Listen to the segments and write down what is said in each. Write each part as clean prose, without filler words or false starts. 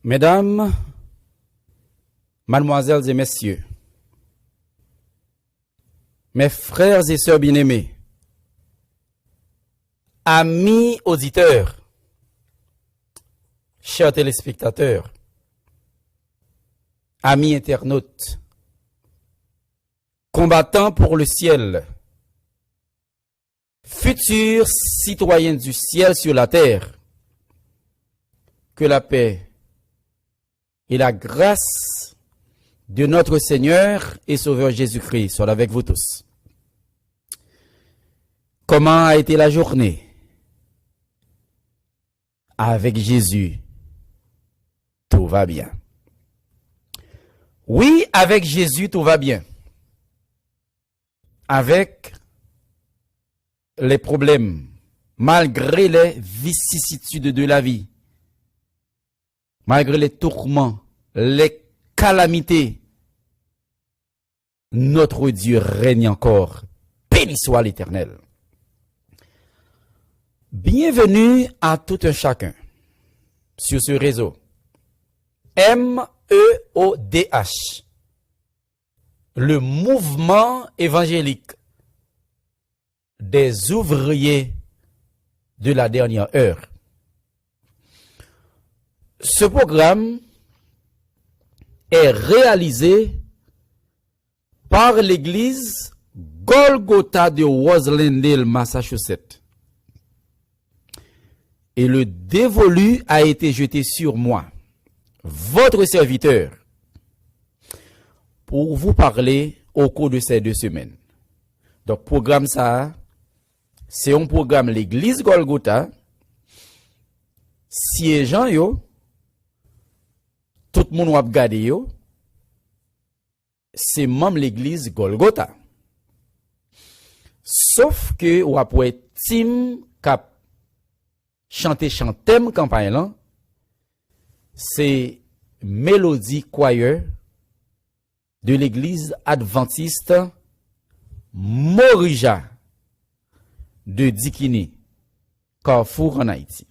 Mesdames, mademoiselles et messieurs, mes frères et sœurs bien-aimés, amis auditeurs, chers téléspectateurs, amis internautes, combattants pour le ciel, futurs citoyens du ciel sur la terre, que la paix et la grâce de notre Seigneur et Sauveur Jésus-Christ soient avec vous tous. Comment a été la journée? Avec Jésus, tout va bien. Oui, avec Jésus, tout va bien. Avec les problèmes, malgré les vicissitudes de la vie, malgré les tourments, les calamités, notre Dieu règne encore. Béni soit l'Éternel. Bienvenue à tout un chacun sur ce réseau MEODH, le mouvement évangélique des ouvriers de la dernière heure. Ce programme est réalisé par l'église Golgotha de Roslindale, Massachusetts. Et le dévolu a été jeté sur moi, votre serviteur, pour vous parler au cours de ces 2 semaines. Donc, programme ça, c'est un programme l'église Golgotha, siégeant yo, tout le monde a regardé yo, c'est même l'église Golgotha. Sauf que ou après tim cap chantem campagne là, c'est Mélodie Choir de l'église adventiste Morija de Dikini, Carrefour en Haïti.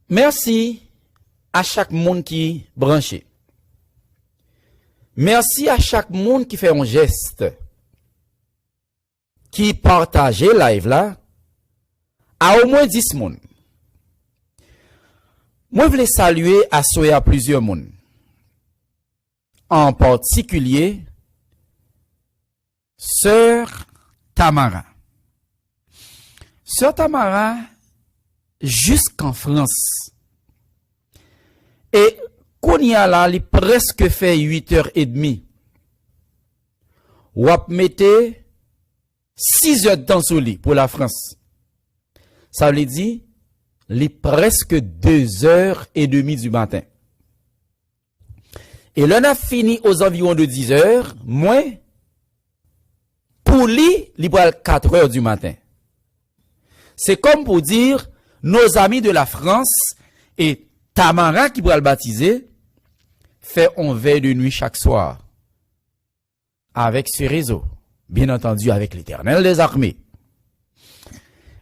Merci à chaque monde qui branché. Merci à chaque monde qui fait un geste, qui partage live là, à au moins 10 monde. Moi, je voulais saluer à plusieurs monde. En particulier, Sœur Tamara. Sœur Tamara, jusqu'en France. Et qu'on y a là, il presque fait 8h30. Ou ap mette 6 heures de temps sous lit pour la France. Ça veut dire, il presque 2h30 du matin. Et l'on a fini aux environs de 10 heures, moins, pour lui, il prend 4 heures du matin. C'est comme pour dire, nos amis de la France et Tamara qui pourra le baptiser, fait un veille de nuit chaque soir. Avec ce réseau. Bien entendu, avec l'Éternel des armées.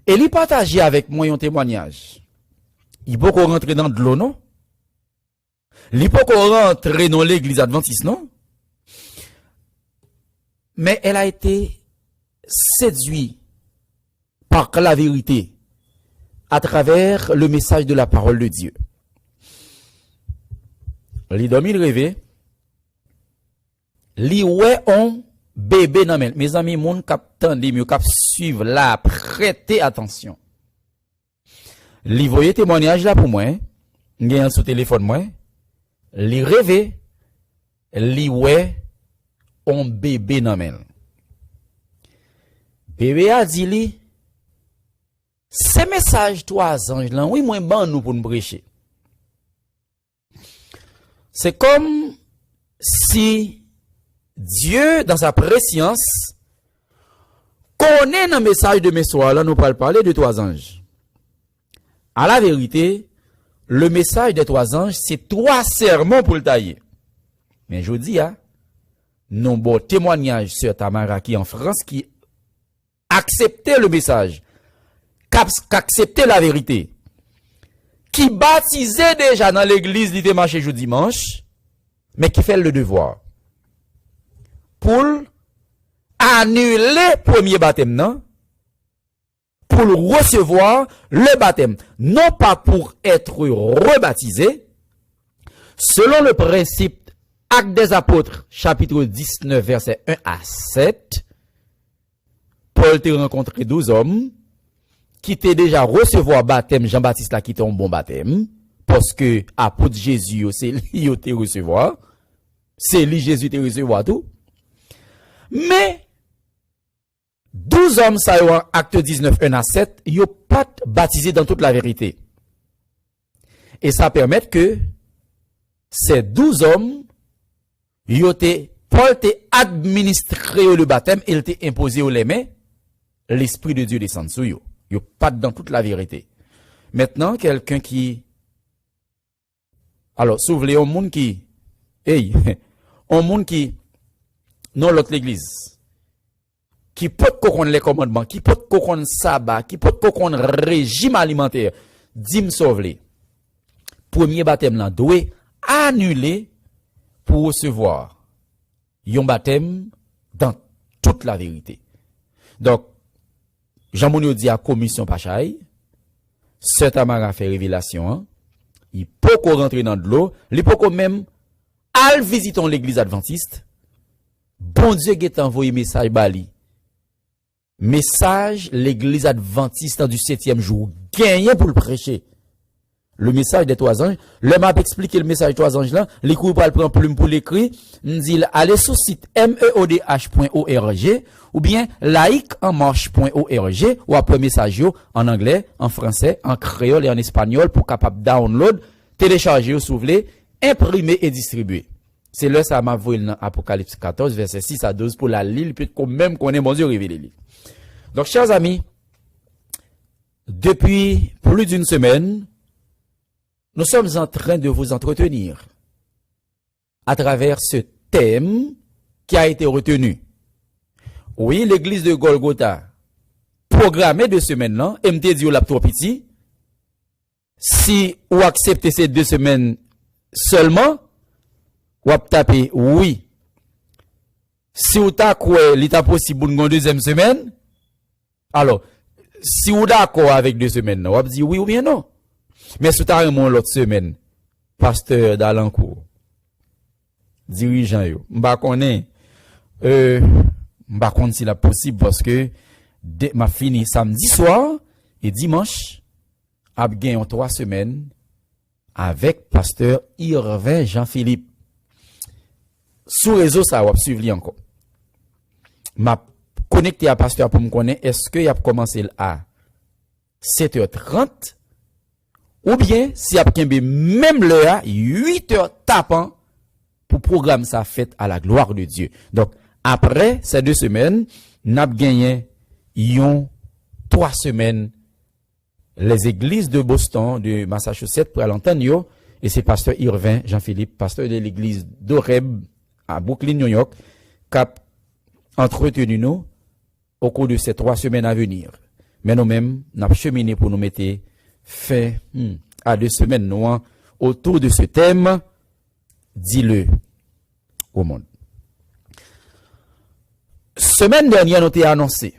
Et il partageait avec moi un témoignage. Il peut qu'on rentre dans de l'eau, non? Il peut qu'on rentre dans l'église adventiste, non? Mais elle a été séduite par la vérité à travers le message de la parole de Dieu. Li dormi rêvé, li ouais on bébé nan men. Mes amis, moun kap tande mieux kap suivre là, prêtez attention. Li voye témoignage là pour moi, gen sous téléphone moi, li rêvé, li ouais on bébé nan men. Bébé a dit li, ces messages 3 anges là, oui moins ban nous pour nous prêcher. C'est comme si Dieu, dans sa préscience, connaît dans le message de mes soirs, là, nous parler de 3 anges. À la vérité, le message des 3 anges, c'est 3 sermons pour le tailler. Mais je dis, non bon témoignage sur Tamara qui en France, qui acceptait le message, qui acceptait la vérité, qui baptisait déjà dans l'église, il était marché jour dimanche, mais qui fait le devoir. Pour annuler premier baptême, non? Pour recevoir le baptême. Non pas pour être rebaptisé, selon le principe Actes des Apôtres, chapitre 19, versets 1 à 7, Paul t'a rencontré 12 hommes qui étaient déjà recevoir baptême, Jean-Baptiste là qui était un bon baptême, parce que apôtre Jésus, c'est lui qui recevoir, c'est lui Jésus qui recevoir tout. Mais 12 hommes, ça y est, acte 19, 1 à 7, ils n'ont pas baptisé dans toute la vérité. Et ça permet que ces 12 hommes, Paul t'a administré le baptême, il t'a imposé aux les mains, l'Esprit de Dieu descend sur eux. Ils n'ont pas dans toute la vérité. Maintenant, quelqu'un qui, alors, s'ouvre un monde qui, un monde qui, non l'autre l'église, qui peut comprendre les commandements, qui peut comprendre sabbat, qui peut comprendre régime alimentaire, dis-moi sauver. Premier baptême là, doit annuler pour recevoir un baptême dans toute la vérité. Donc, Jean Monio dit à commission Pachaï, ce Tamara fait révélation, hein? Il peut rentrer dans de l'eau, il peut même aller visiter l'église adventiste. Bon Dieu qui t'a envoyé message bali. Message l'église adventiste du 7e jour. Gagné pour le prêcher. Le message des 3 anges. Le m'a expliqué le message des 3 anges là. Les cours pour le prendre plume pour l'écrire. Nous dit, allez sur le site meodh.org ou bien laïqueenmarche.org ou après message en anglais, en français, en créole et en espagnol pour capable download, télécharger ou soulever, imprimer et distribuer. C'est là ça m'a vu dans Apocalypse 14, verset 6 à 12 pour la lire, puis même qu'on est mon Dieu révélé. Donc, chers amis, depuis plus d'une semaine, nous sommes en train de vous entretenir à travers ce thème qui a été retenu. Oui, l'église de Golgotha, programmée de semaine-là, MT dit au lap trop petit, si vous acceptez ces 2 semaines seulement, ou ap taper oui. Si ou ta quoi, l'état possible une deuxième semaine, alors, si ou d'accord avec 2 semaines, ou ap dit oui ou bien non. Mais si ou ta remon l'autre semaine, pasteur d'Alencourt, dirigeant yo, m'ba connaît, m'ba connaît si la possible parce que, m'a fini samedi soir, et dimanche, ap gen 3 semaines, avec pasteur Irvin Jean-Philippe. Sous réseau, ça va suivre encore. M'a connecté à pasteur pour me connaître, est-ce qu'il a commencé à 7h30 ou bien si a même l'heure 8h tapant pour programme ça fait à la gloire de Dieu. Donc après ces 2 semaines, n'a gagné 3 semaines les églises de Boston, de Massachusetts pour l'entendre et c'est pasteur Irvin Jean-Philippe, pasteur de l'église d'Oreb à Brooklyn, New York, qui a entretenu nous au cours de ces 3 semaines à venir. Mais nous-mêmes, nous avons cheminé pour nous mettre fin à 2 semaines nous, autour de ce thème, dis-le au monde. Semaine dernière, nous avons annoncé,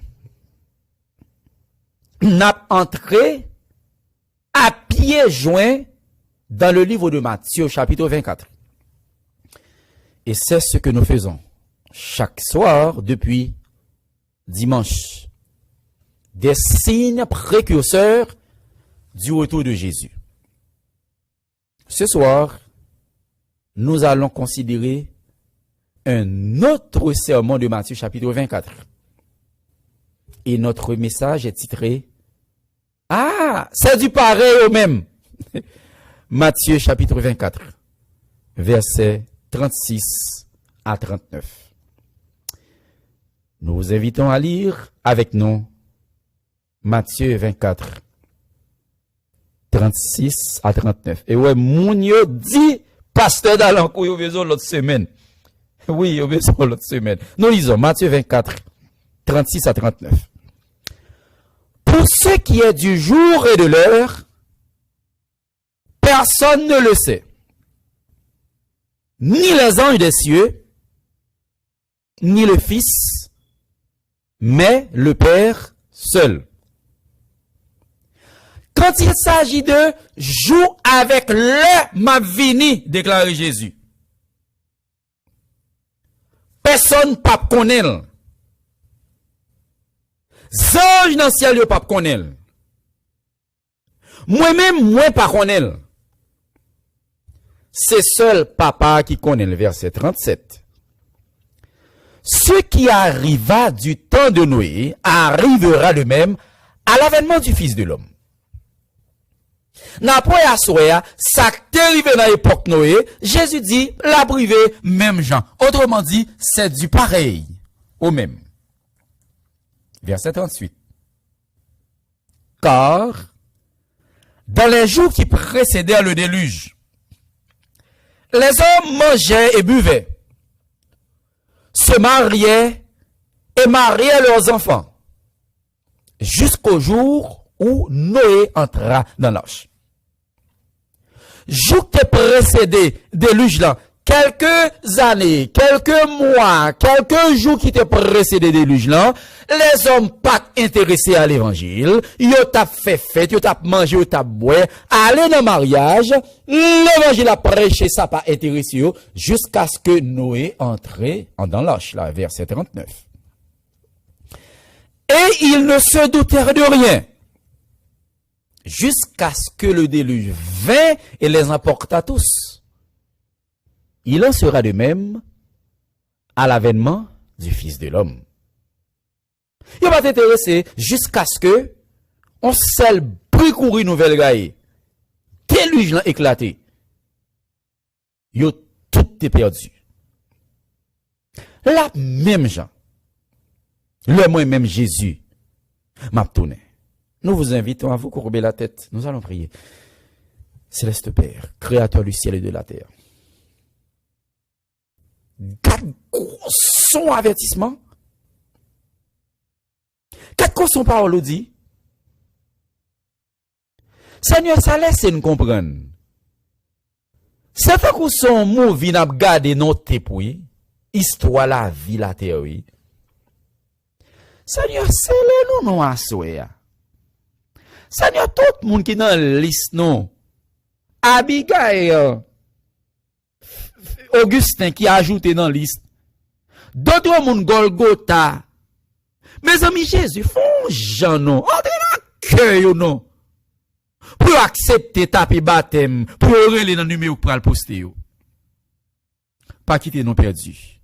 nous avons entré à pieds joints dans le livre de Matthieu, chapitre 24. Et c'est ce que nous faisons chaque soir depuis dimanche. Des signes précurseurs du retour de Jésus. Ce soir, nous allons considérer un autre sermon de Matthieu chapitre 24. Et notre message est titré « Ah, c'est du pareil au même !» Matthieu chapitre 24, verset 36 à 39. Nous vous invitons à lire avec nous Matthieu 24, 36 à 39. Et ouais, moun yo dit, pasteur d'Alencourt, yo besoin l'autre semaine. Oui, yo besoin l'autre semaine. Nous lisons Matthieu 24, 36 à 39. Pour ce qui est du jour et de l'heure, personne ne le sait, ni les anges des cieux, ni le Fils, mais le Père seul. Quand il s'agit de joue avec le m'a vini, déclarait Jésus. Personne pas connaît. Ange dans le ciel yo pas connaît. Moi-même moi pas connaît. C'est seul papa qui connaît le verset 37. Ce qui arriva du temps de Noé arrivera de même à l'avènement du Fils de l'homme. N'après à soya, ça t'est arrivé dans l'époque Noé, Jésus dit, la privé, même gens. Autrement dit, c'est du pareil au même. Verset 38. Car, dans les jours qui précédèrent le déluge, les hommes mangeaient et buvaient, se mariaient et mariaient leurs enfants, jusqu'au jour où Noé entra dans l'arche. Jour qui précédé déluge là, quelques années, quelques mois, quelques jours qui étaient précédés déluge là, les hommes pas intéressés à l'évangile, ils ont fait fête, ils ont mangé, ils ont boire, aller dans le mariage, l'évangile a prêché, ça pas intéressé jusqu'à ce que Noé entre dans l'arche là, verset 39. Et ils ne se doutèrent de rien, jusqu'à ce que le déluge vint et les emporta tous. Il en sera de même à l'avènement du Fils de l'homme. Il va t'intéresser jusqu'à ce que on seul bruit courir nouvelle gaille. Déluge l'a éclaté. Yo tout est perdu. La même gens. Le moi-même Jésus m'a tourné. Nous vous invitons à vous courber la tête. Nous allons prier. Céleste Père, Créateur du ciel et de la terre. Garde son avertissement. Garde son parole dit. Seigneur, ça laisse nous comprendre. C'est pas que son mot vient à garder notre épouille. Histoire la vie, la terre, oui. Seigneur, c'est le nom à souhait. Seigneur, tout le monde qui est dans la liste, non. Abigail, Augustin qui a ajouté dans la liste. D'autres monde Golgotha. Mes amis, Jésus, font Jean, non. Entrez dans le cœur, non. Pour accepter taper baptême, pour relayer dans le numéro pour le poster. Pas quitter nous perdus.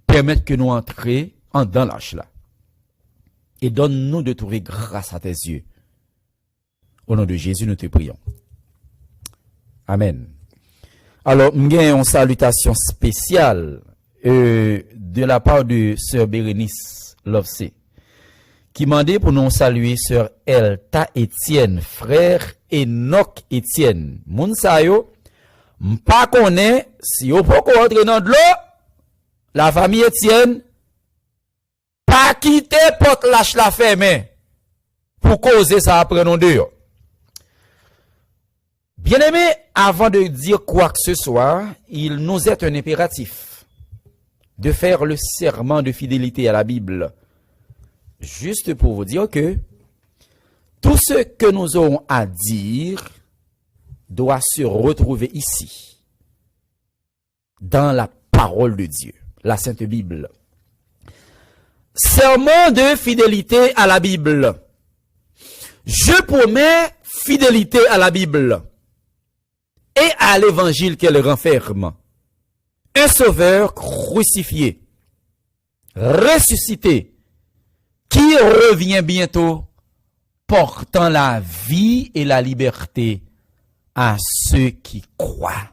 Permettre que nous entrions dans l'arche là. Et donne-nous de trouver grâce à tes yeux. Au nom de Jésus, nous te prions. Amen. Alors, nous avons une salutation spéciale de la part de Sœur Bérénice Lovsé, qui m'a demandé pour nous saluer Sœur Elta Etienne, frère Enoch Etienne. Moun sa yo, m'pa connaît si yo poko rentrer dans de l'eau, la famille Etienne, pas quitter porte lâche la fermée pour causer ça après nous deux. Bien-aimés, avant de dire quoi que ce soit, il nous est un impératif de faire le serment de fidélité à la Bible. Juste pour vous dire que tout ce que nous aurons à dire doit se retrouver ici, dans la parole de Dieu, la Sainte Bible. Serment de fidélité à la Bible. Je promets fidélité à la Bible et à l'évangile qu'elle renferme. Un sauveur crucifié, ressuscité, qui revient bientôt, portant la vie et la liberté à ceux qui croient.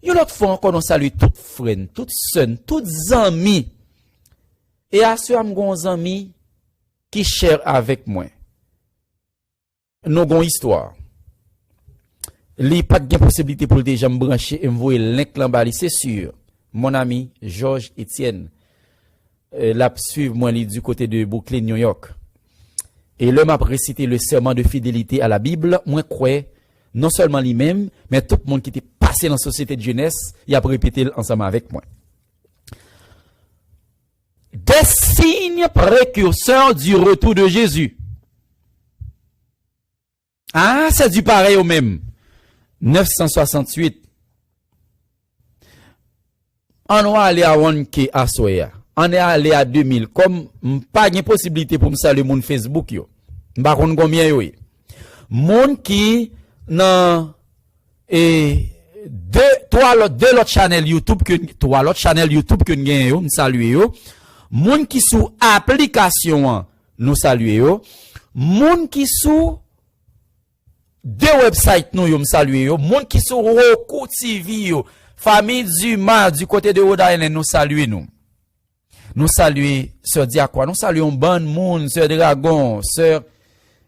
Une autre fois encore, on salue toutes frères, toutes sœurs, toutes amis. Et à ceux amis qui chèrent avec moi. Nous avons une histoire. Il n'y a pas de possibilité pour déjà me brancher et me voir l'inclin c'est sûr. Mon ami Georges Etienne, l'a suivre moi du côté de Brooklyn, New York. Et l'homme a récité le serment de fidélité à la Bible. Moi, crois, non seulement lui-même, mais tout le monde qui était passé dans la société de jeunesse, il a répété ensemble avec moi. Des signes précurseurs du retour de Jésus. Ah, c'est du pareil au même. 968. On va aller à Wanke à Soya. On est allé à 2000. Comme pas de possibilité pour me saluer mon Facebook yo. M'pa konn combien yo. Moun qui dans deux l'autre channel YouTube que nous yo, nous saluer yo. Moun qui sous application nous saluer yo. Moun qui sous deux websites nous yo me saluer yo. Moun qui sous Roku TV yo. Famille Zuma du côté de Rhode Island nous saluer nous. Nous saluer sœur Diakwa, nous saluons bon monde, sœur Dragon, sœur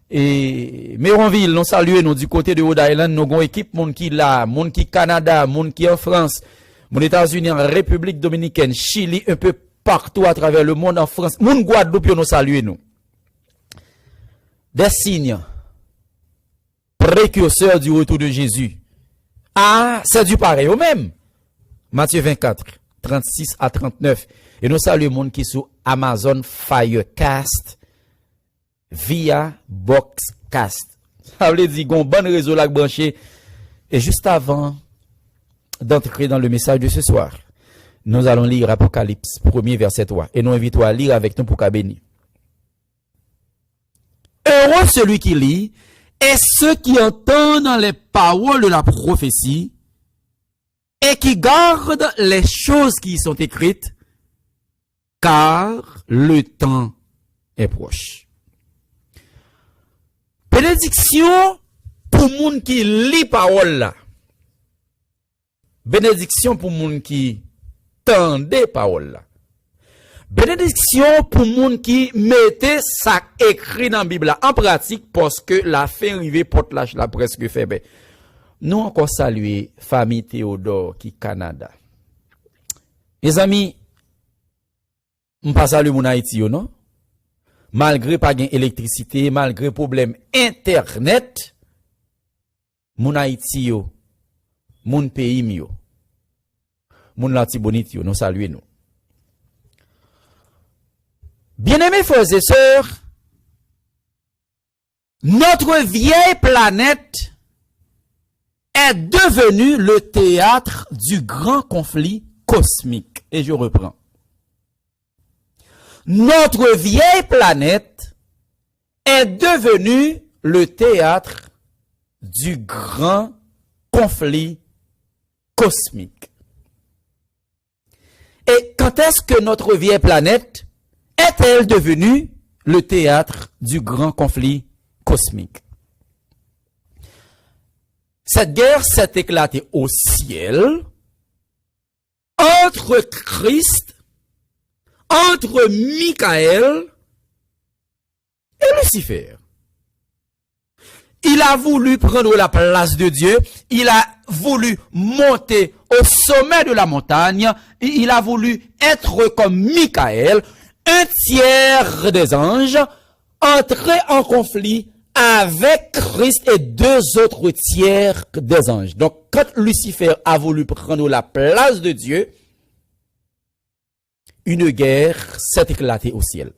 Méronville, nous saluons nous du côté de Rhode Island, nous avons équipe monde qui là, monde qui Canada, monde qui en France, mon États-Unis, en République Dominicaine, Chili, un peu partout à travers le monde, en France, monde Guadeloupe, nous saluons nous. Des signes précurseurs du retour de Jésus. Ah, c'est du pareil au même. Matthieu 24, 36 à 39. Et nous saluons le monde qui est sur Amazon Firecast via Boxcast. Ça veut dire qu'on a un bon réseau là branché. Et juste avant d'entrer dans le message de ce soir, nous allons lire Apocalypse 1er verset 3. Et nous invitons à lire avec nous pour qu'à bénir. Heureux celui qui lit et ceux qui entendent les paroles de la prophétie et qui gardent les choses qui y sont écrites, car le temps est proche. Bénédiction pour moun qui lit parole là. Bénédiction pour moun qui tendait parole là. Bénédiction pour moun qui mettait ça écrit dans la Bible là en pratique parce que la fin arrivée porte la presque fait. Ben, nous encore saluer famille Théodore qui Canada. Mes amis, on passe à le moun Haïti yo non? Malgré pas gain électricité, malgré problème internet, moun Haïti yo, moun pays yo, moun Latibonite yo, nous saluer nous. Bien-aimés frères et sœurs, notre vieille planète est devenue le théâtre du grand conflit cosmique. Et je reprends. Notre vieille planète est devenue le théâtre du grand conflit cosmique. Et quand est-ce que notre vieille planète est-elle devenue le théâtre du grand conflit cosmique? Cette guerre s'est éclatée au ciel entre Christ, entre Michael et Lucifer. Il a voulu prendre la place de Dieu, il a voulu monter au sommet de la montagne, il a voulu être comme Michael, un tiers des anges, entrer en conflit avec Christ et deux autres tiers des anges. Donc, quand Lucifer a voulu prendre la place de Dieu, une guerre s'est éclatée au ciel.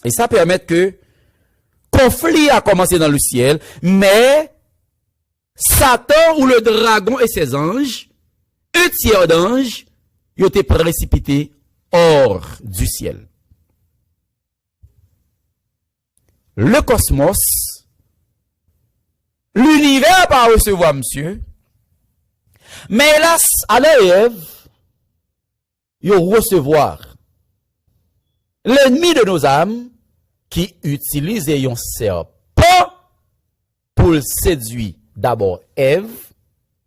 Et ça permet que conflit a commencé dans le ciel, mais Satan ou le dragon et ses anges, un tiers d'anges, ils ont été précipités hors du ciel. Le cosmos, l'univers va recevoir monsieur, mais hélas, à l'Ève, ils vont recevoir l'ennemi de nos âmes qui utilise un serpent pour séduire d'abord Ève,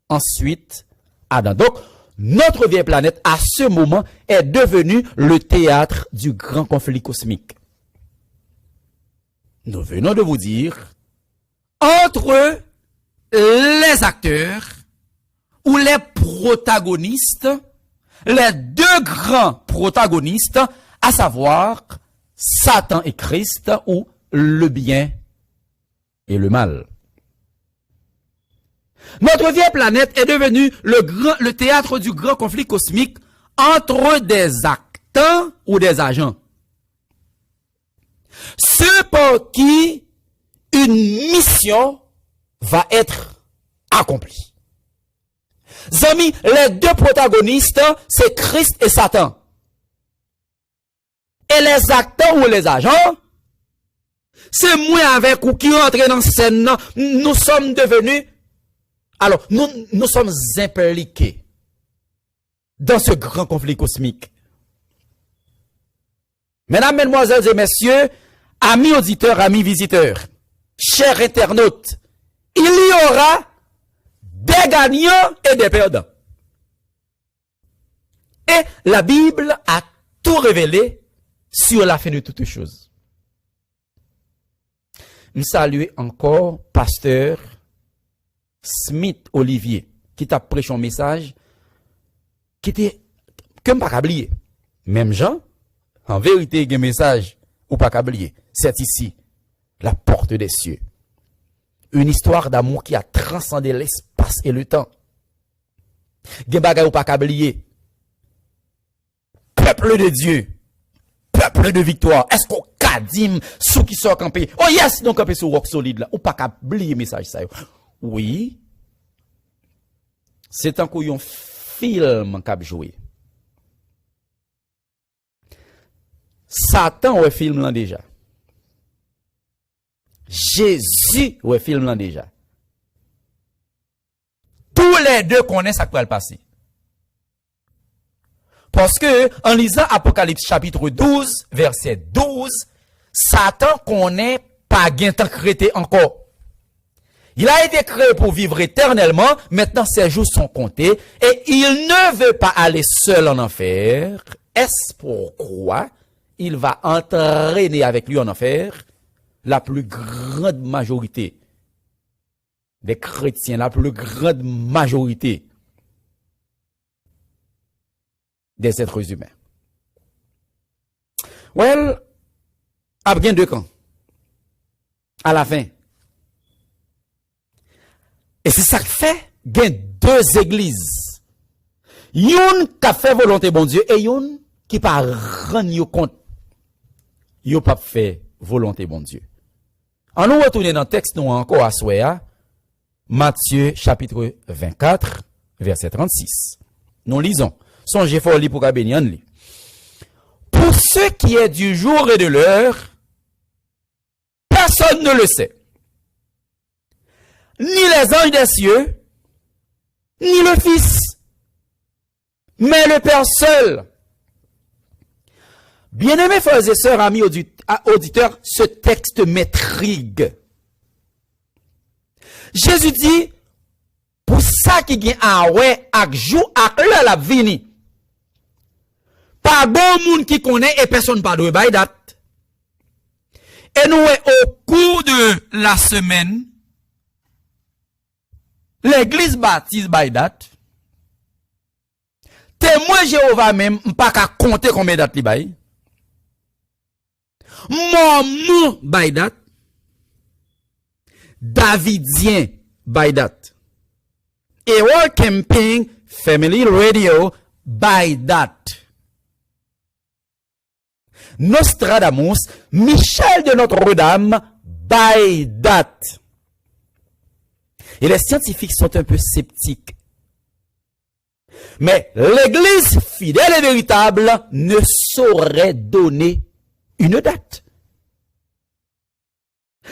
ensuite Adam. Donc, notre vieille planète, à ce moment, est devenue le théâtre du grand conflit cosmique. Nous venons de vous dire, entre les acteurs ou les protagonistes, les deux grands protagonistes, à savoir Satan et Christ, ou le bien et le mal. Notre vieille planète est devenue le théâtre du grand conflit cosmique entre des acteurs ou des agents. Ceux par qui une mission va être accomplie. Amis, les deux protagonistes, c'est Christ et Satan. Et les acteurs ou les agents, c'est moi avec ou qui entre dans cette scène. Nous sommes devenus, alors, nous sommes impliqués dans ce grand conflit cosmique. Mesdames, mesdemoiselles et messieurs, amis auditeurs, amis visiteurs, chers internautes, il y aura des gagnants et des perdants. Et la Bible a tout révélé sur la fin de toutes choses. Je salue encore pasteur Smith Olivier qui t'a prêché un message qui était comme pas oublier. Même Jean, en vérité, il y a un message ou pas oublier. C'est ici, la porte des cieux. Une histoire d'amour qui a transcendé l'espace et le temps. Il y a un bagage ou pas oublier. Peuple de Dieu. Peuple de victoire. Est-ce qu'on kadim sous qui sont campés? Oh yes, donc campé sur rock solide là. Ou pas oublier message ça. Oui. C'est un coup un film qu'a joué. Satan ou film là déjà. Jésus ou film là déjà. Tous les deux connaissent ça qui va le passer. Parce que, en lisant Apocalypse chapitre 12, verset 12, Satan connaît pas gain temps créé encore. Il a été créé pour vivre éternellement, maintenant ses jours sont comptés, et il ne veut pas aller seul en enfer. Est-ce pourquoi il va entraîner avec lui en enfer la plus grande majorité des chrétiens, la plus grande majorité des êtres humains. Well, a bien deux camps. À la fin. Et c'est ça qui fait, il y a deux églises. Une qui fait volonté bon Dieu et une qui pas rendre compte. Yo pas fait volonté bon Dieu. En nous retourner dans le texte nous encore à Soya, Matthieu chapitre 24, verset 36. Nous lisons. Songez fort li pour bénir li. Pour ce qui est du jour et de l'heure, personne ne le sait. Ni les anges des cieux, ni le Fils, mais le Père seul. Bien-aimés frères et sœurs, amis auditeurs, ce texte m'intrigue. Jésus dit, pour ça qui gagne à ouais, à jour, à l'heure la vini. Pas bon monde qui connaît et personne pas de by date. Et nous, au cours de la semaine, l'église baptise by date. Témoin Jéhovah même, pas qu'à compter combien de dates li bay. Mormon by date. Davidien by date. Et World Camping Family Radio by date. Nostradamus, Michel de Notre-Dame, by date. Et les scientifiques sont un peu sceptiques. Mais l'église fidèle et véritable ne saurait donner une date.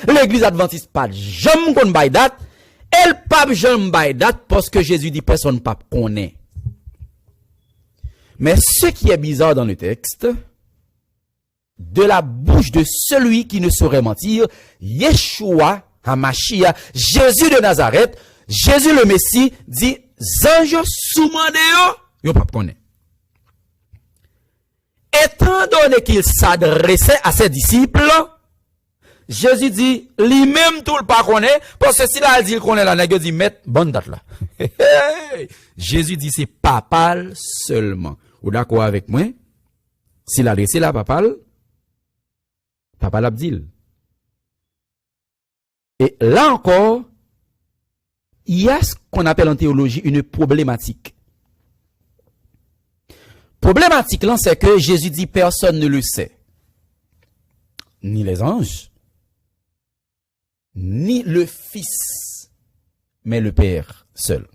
L'église adventiste pas jamais qu'on by date, elle pas jamais by date parce que Jésus dit personne pas connaît. Mais ce qui est bizarre dans le texte, de la bouche de celui qui ne saurait mentir, Yeshua HaMashiach, Jésus de Nazareth, Jésus le Messie, dit, anges soumandéo, yo pas connaît. Étant donné qu'il s'adressait à ses disciples, Jésus dit, lui-même tout le pas connaît, parce que s'il a dit qu'il connaît la nègre, dit, mette, bonne date là. Jésus dit, c'est papal seulement. Ou d'accord avec moi? S'il a adressé la papal, Papa l'Abdil. Et là encore, il y a ce qu'on appelle en théologie une problématique. Problématique là, c'est que Jésus dit personne ne le sait. Ni les anges, ni le Fils, mais le Père seul.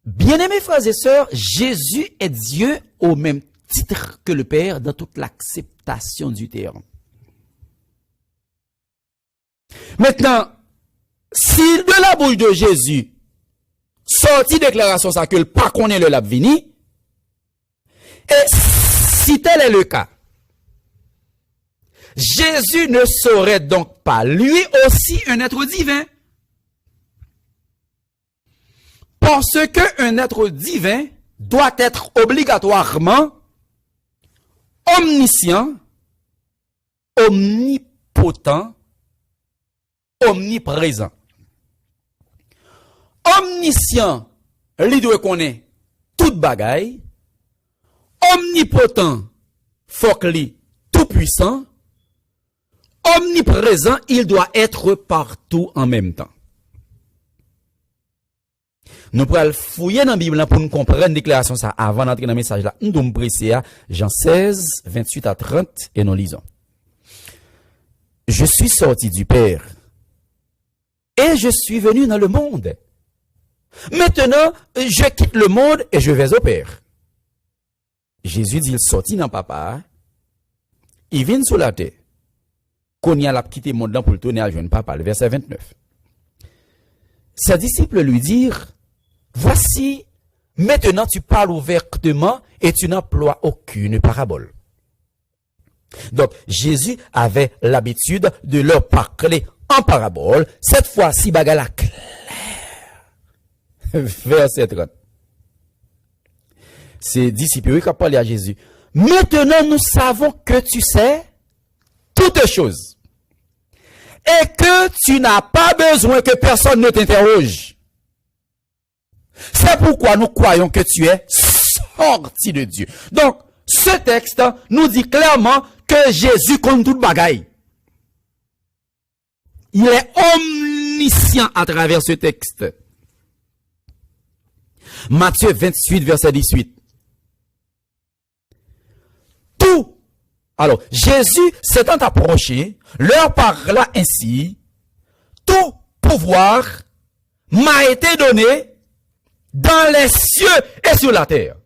Bien-aimés frères et sœurs, Jésus est Dieu au même titre que le Père dans toute l'acceptation du terme. Maintenant, si de la bouche de Jésus sorti déclaration ça que le pas connaît le lab vini, et si tel est le cas, Jésus ne serait donc pas lui aussi un être divin. Parce qu'un être divin doit être obligatoirement omniscient, omnipotent, omniprésent. Omniscient, lui doit connaître toute bagaille. Omnipotent, faut que lui tout puissant. Omniprésent, il doit être partout en même temps. Nous pourrons fouiller dans la Bible pour nous comprendre la déclaration ça avant d'entrer dans le message là. Nous devons presser à Jean 16, 28 à 30 et nous lisons. Je suis sorti du Père et je suis venu dans le monde. Maintenant, je quitte le monde et je vais au Père. Jésus dit, il sortit dans papa, il vient sur la terre. Qu'on y a quitté le monde pour le tourner à jeune papa, le verset 29. Ses disciples lui dirent, voici, maintenant tu parles ouvertement et tu n'emploies aucune parabole. Donc, Jésus avait l'habitude de leur parler en parabole. Cette fois-ci, bagala clair. Verset 30. Ses disciples qui ont parlé à Jésus. Maintenant, nous savons que tu sais toutes choses. Et que tu n'as pas besoin que personne ne t'interroge. C'est pourquoi nous croyons que tu es sorti de Dieu. Donc, ce texte nous dit clairement que Jésus compte toute bagaille. Il est omniscient à travers ce texte. Matthieu 28, verset 18. Tout. Alors, Jésus s'étant approché, leur parla ainsi, tout pouvoir m'a été donné dans les cieux et sur la terre.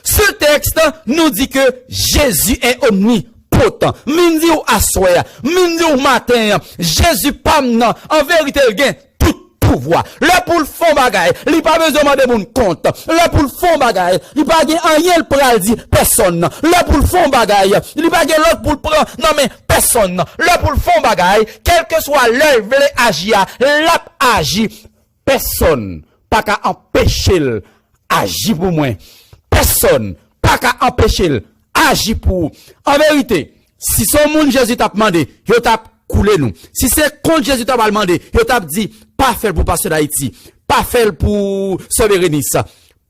Ce texte nous dit que Jésus est omnipotent. Mindi ou assoya, mindi ou matin, Jésus pas non, en vérité il gagne tout pouvoir. Là pour le fond bagaille, il pas besoin de demander mon compte. Là pour le fond bagaille, il pas gagne rien pour le dire personne. Là pour le fond bagaille, il pas gagne l'autre pour le prendre. Non mais personne. Là pour le fond bagaille, quel que soit l'heure veut agir, l'a agi personne pas qu'à empêcher agir pour moi. Personne pas qu'à empêcher agir pour. En vérité, si son monde Jésus t'a demandé, il t'a coulé nous. Si c'est contre Jésus t'a demandé, il t'a dit pas faire pour pasteur d'Haïti, pas faire pour Sovérénis,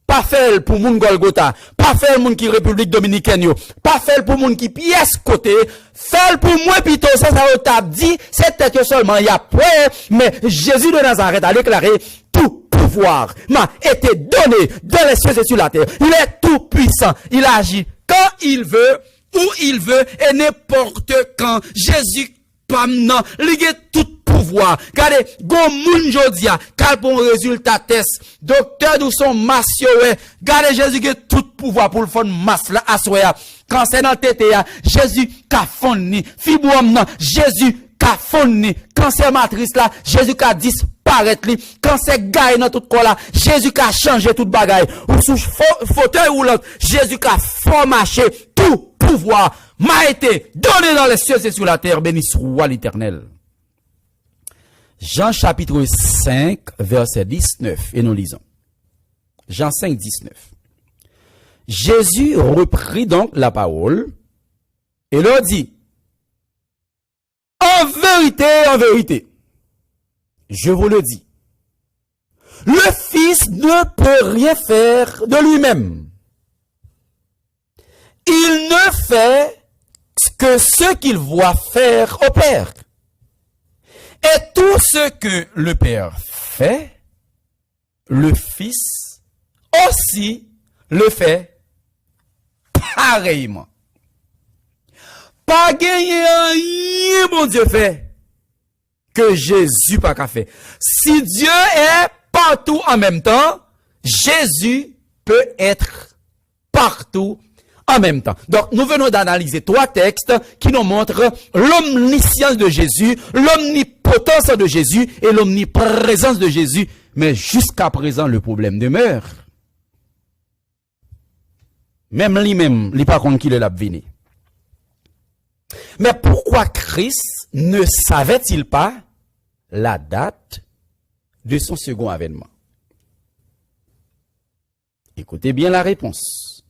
pas faire pour moun Golgotha, pas faire moun qui République Dominicaine yo, pas faire pour moun qui pièce côté, faire pour moi plutôt ça t'a dit, c'était que seulement il y a point, mais Jésus de Nazareth a déclaré tout pouvoir m'a été donné dans les cieux et sur la terre. Il est tout puissant. Il agit quand il veut, où il veut et n'importe quand. Jésus pas non, il a tout pouvoir. Regardez, gon moun jodia, quel bon résultat test. Docteur d'où son masse ouais. Regardez Jésus a tout pouvoir pour le fond masse là assoya. Cancer dans tête Jésus ka fonni. Fibrome non, Jésus ka fonni. Cancer matrice là, Jésus ka disparaît li. Cancer gagne dans tout corps là, Jésus ka changé toute bagaille. Ou sous fauteuil roulant, Jésus ka formaché tout pouvoir m'a été donné dans les cieux et sur la terre, béni soit l'Éternel. Jean chapitre 5, verset 19, et nous lisons. Jean 5, 19. Jésus reprit donc la parole et leur dit, en vérité, je vous le dis, le Fils ne peut rien faire de lui-même. Il ne fait que ce qu'il voit faire au Père. Et tout ce que le Père fait, le Fils aussi le fait pareillement. Pas gagner rien, mon Dieu fait, que Jésus pas qu'à faire. Si Dieu est partout en même temps, Jésus peut être partout en même temps. Donc, nous venons d'analyser 3 textes qui nous montrent l'omniscience de Jésus, l'omnipotence de Jésus et l'omniprésence de Jésus. Mais jusqu'à présent, le problème demeure. Même lui-même, il pas contre qui il a venu. Mais pourquoi Christ ne savait-il pas la date de son second avènement? Écoutez bien la réponse.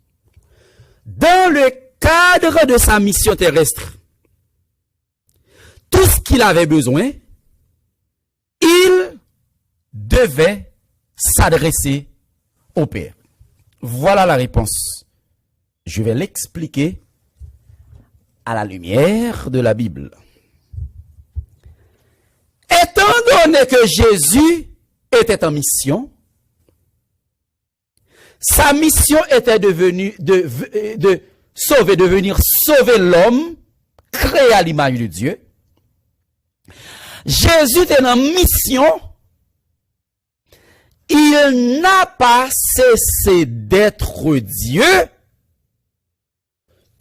Dans le cadre de sa mission terrestre, tout ce qu'il avait besoin, il devait s'adresser au Père. Voilà la réponse. Je vais l'expliquer à la lumière de la Bible. Étant donné que Jésus était en mission, sa mission était de venir sauver l'homme, créé à l'image de Dieu. Jésus était en mission. Il n'a pas cessé d'être Dieu,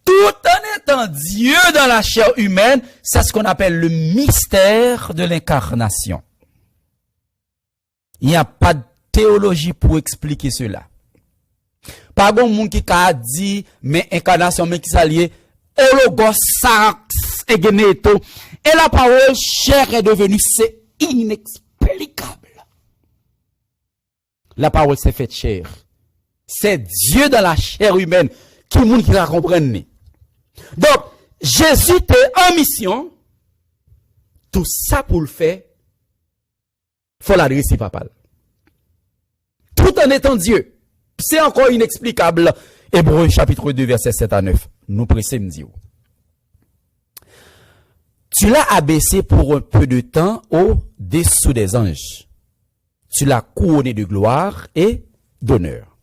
tout en étant Dieu dans la chair humaine. C'est ce qu'on appelle le mystère de l'incarnation. Il n'y a pas de théologie pour expliquer cela. Pas bon monde qui a dit, mais incarnation, mais qui s'allie, hologos, sax, egeneto, et la parole chair est devenue, c'est inexplicable. La parole s'est faite chair. C'est Dieu dans la chair humaine qui monde qui la comprenne. Donc, Jésus était en mission. Tout ça pour le faire, faut l'adresser papa. Tout en étant Dieu. C'est encore inexplicable. Hébreux chapitre 2 verset 7 à 9. Nous pressons me dire. Tu l'as abaissé pour un peu de temps au-dessous des anges. Tu l'as couronné de gloire et d'honneur.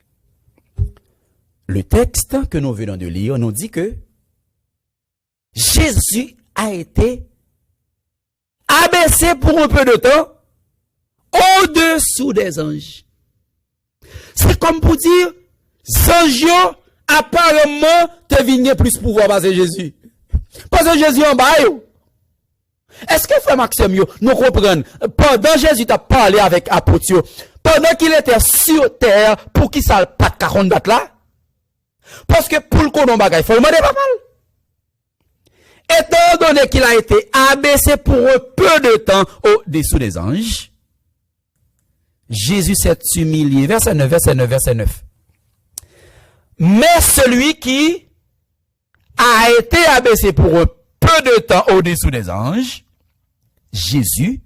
Le texte que nous venons de lire nous dit que Jésus a été abaissé pour un peu de temps au-dessous des anges. C'est comme pour dire, anges apparemment te vigner plus pouvoir passer Jésus. Parce que Jésus en bas. Est-ce que frère Maxime, nous comprenons, pendant Jésus t'a parlé avec apôtre, pendant qu'il était sur terre, pour qui ça pas de 40 dates là? Parce que pour le condom bagay, il faut demander pas mal. Étant donné qu'il a été abaissé pour un peu de temps au-dessous des anges, Jésus s'est humilié. Verset 9, verset 9, verset 9. Mais celui qui a été abaissé pour un peu de temps au-dessous des anges, Jésus,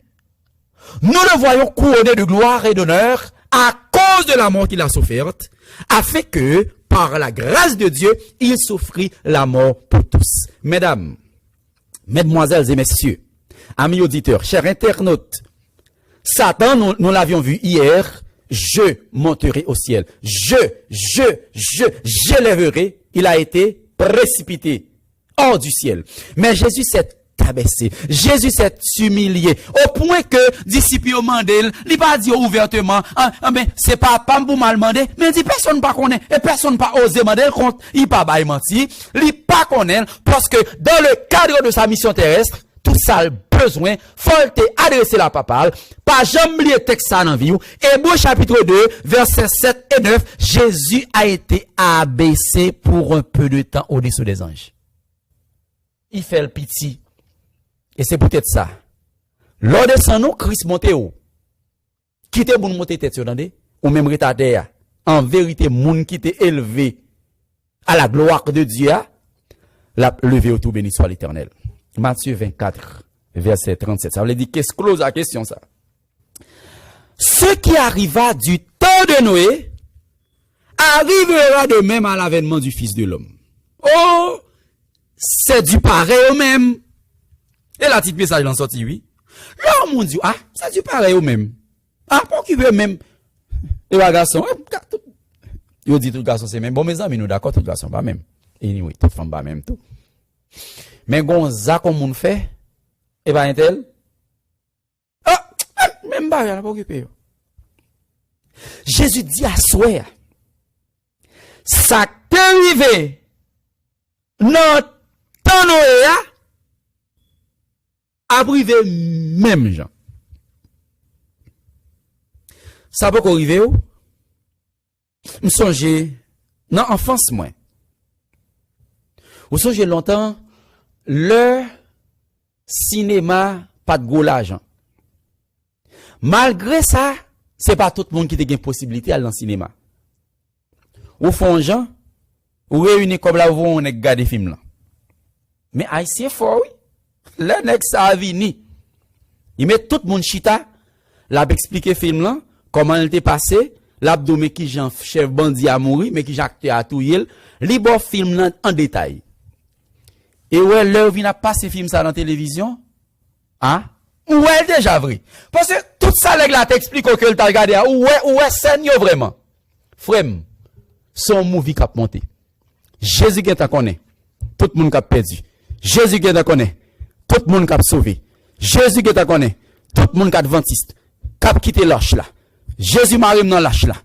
nous le voyons couronné de gloire et d'honneur à cause de la mort qu'il a soufferte, afin que, par la grâce de Dieu, il souffrit la mort pour tous. Mesdames, mesdemoiselles et messieurs, amis auditeurs, chers internautes, Satan, nous l'avions vu hier, je monterai au ciel. J'élèverai. Il a été précipité hors du ciel. Mais Jésus s'est abaissé. Jésus s'est humilié. Au point que, disciples ont demandé, il pas dit ouvertement, mais c'est pas pour mal demander, mais il dit personne pas connaît, et personne pas osé demander, il pas bail menti, il pas connaît, parce que dans le cadre de sa mission terrestre, tout ça besoin, faut te adresser la papale, pas jamais lier texte ça dans vie. Hébreux chapitre 2, versets 7 et 9, Jésus a été abaissé pour un peu de temps au-dessous des anges. Il fait le pitié. Et c'est peut-être ça. Lors de son nom, Christ monte haut. Quitte pour monter tête, ou même retardé. En vérité, moun qui t'est élevé à la gloire de Dieu, la levé au tout béni soit l'Éternel. Matthieu 24, verset 37. Ça veut dire qu'est-ce que close la question, ça? Ce qui arriva du temps de Noé arrivera de même à l'avènement du Fils de l'homme. Oh, c'est du pareil au même. Et la petite message en sorti, oui. Là, comme on dit, ah, ça dit pareil ou même. Ah, pour qui veut même. Et les garçons, ils dit tout garçon c'est même. Bon, mes amis, nous d'accord, tout garçon pas même. Et oui, toute femme pas même tout. Mais gonza comme on fait, et pas un tel. Ah, même pas, il n'y a pas occupé. Jésus dit à soi, ça t'est arrivé, non, tant Noé, a privé même gens. Ça peut arriver où? Me songe, non, enfance, moi. Ou songe longtemps, le cinéma, pas de gros l'argent. Malgré ça, c'est pas tout le monde qui a une possibilité d'aller dans le cinéma. Ou font gens, ou réunir comme là où on regarde des films là. Mais haïtien fort, oui. Le nèg ça a vini. Il met tout le monde chita, l'a expliqué film là, comment il était passé, l'abdomen qui Jean chef bandit a mouru, mais qui acteur a tout yel, li bon film là en détail. Et ouais, l'heure vient passer film ça dans la télévision, hein? Ouais, déjà vrai. Parce que tout ça, les gars, t'explique que le t'a regardé, ouais, c'est yo vraiment. Frère, son movie qui a monté. Jésus qui t'a connaît. Tout le monde qui a perdu. Jésus qui t'a connaît. Tout le monde qui a sauvé. Jésus qui t'a connaît. Tout le monde qui a adventiste. Qui a quitté l'âge là. Jésus Marie dans l'âge là.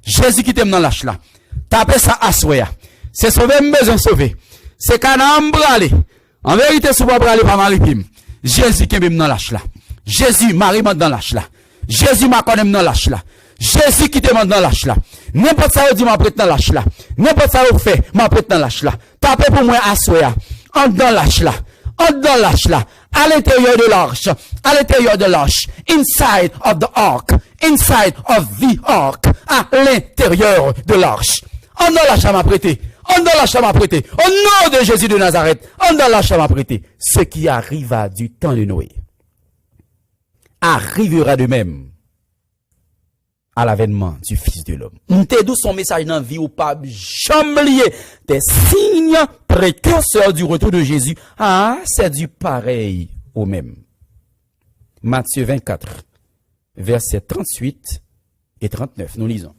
Jésus qui t'aime dans l'âge là. Tapez ça à soya. C'est sauver, besoin de sauver. C'est canam bralé. En vérité, si vous ne bralez pas maritime. Jésus qui est dans l'âge là. Jésus Marie dans l'âge là. Jésus m'a connaît dans l'âge là. Jésus qui te m'a dans l'âge là. N'importe ça vous dit m'a prête dans l'âge là. N'importe ça vous fait m'a prête dans l'âge là. Tapez pour moi à soya. En dans l'âge là. En dans l'âge là. À l'intérieur de l'arche. À l'intérieur de l'arche. Inside of the ark. Inside of the ark. À l'intérieur de l'arche. En dans l'âge m'a prêté. En dans l'âge m'a prêté. Au nom de Jésus de Nazareth. En dans l'âge m'a prêté. Ce qui arriva du temps de Noé arrivera de même à l'avènement du Fils de l'homme. Nous te dou son message dans la vie ou pas chamblier des signes précurseurs du retour de Jésus. Ah, c'est du pareil au même. Matthieu 24, versets 38 et 39. Nous lisons.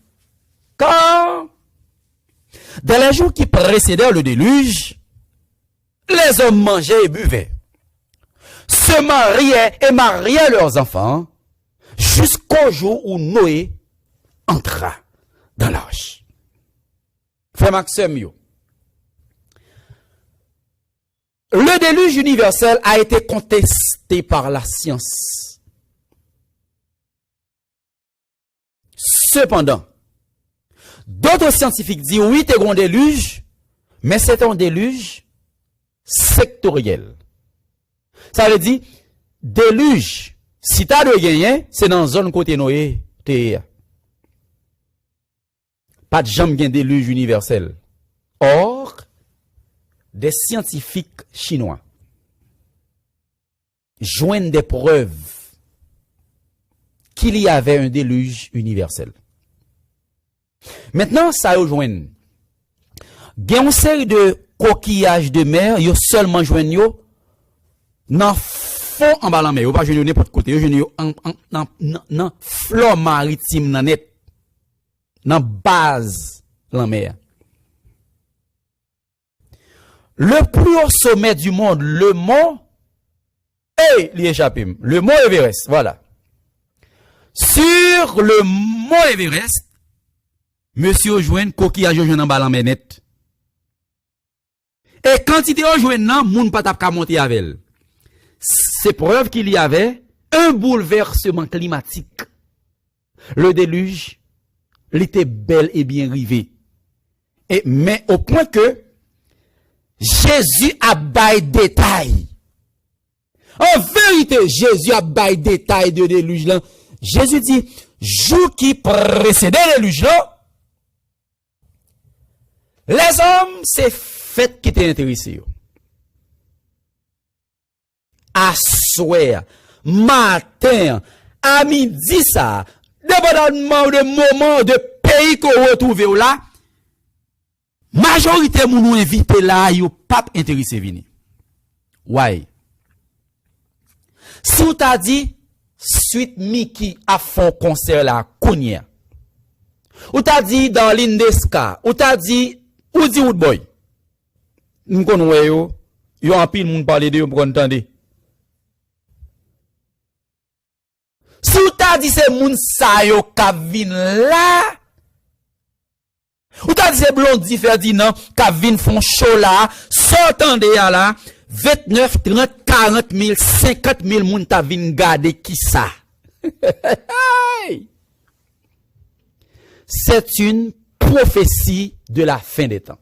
Quand, dans les jours qui précédèrent le déluge, les hommes mangeaient et buvaient, se mariaient et mariaient leurs enfants, jusqu'au jour où Noé entra dans l'arche. Frère Maxime, le déluge universel a été contesté par la science. Cependant, d'autres scientifiques disent oui, c'est un déluge, mais c'est un déluge sectoriel. Ça veut dire, déluge, si tu as de gagner, c'est dans la zone côté Noé. Pas de jambe gain déluge universel. Or, des scientifiques chinois joignent des preuves qu'il y avait un déluge universel. Maintenant, ça rejoint. Il y a une série de coquillages de mer, ils seulement joignent yo dans fond en bas de la mer, pas joignent n'importe côté, ils joignent dans flore maritime dans net, dans base de la mer. Le plus haut sommet du monde, le mont, il échappe, le mont Everest, voilà. Sur le mont Everest, monsieur rejoint coquillage rejoint en bas la mer net. Et quand il rejoint nan, moun pas tap ka monter avec elle. C'est preuve qu'il y avait un bouleversement climatique. Le déluge, il était bel et bien rivé. Mais au point que Jésus a bail détail. En vérité, Jésus a bail détail de déluge là. Jésus dit, jour qui précédait le déluge là, les hommes, c'est fait qui étaient intéressés. À soir, matin, à midi ça, dépendamment de moment, de pays qu'on retrouve là, majorité moun invité là, yo pas intéressé venir. Ouais. Si on t'a dit, suite Mickey a fait concert là, Kounia. Ou t'as dit dans l'Indeska, ou t'as dit, ou dit Woodboy. Nous connaissons yo en pile moun parler de yo pour entendre. Si ou t'as dit c'est moun sa yo ka vin là, ou t'as dit c'est Blondie Ferdinand ka vin font show là, s'entendez là, 29, 30, 40 000, 50 000 moun ta vin gade qui ça. C'est une prophétie de la fin des temps.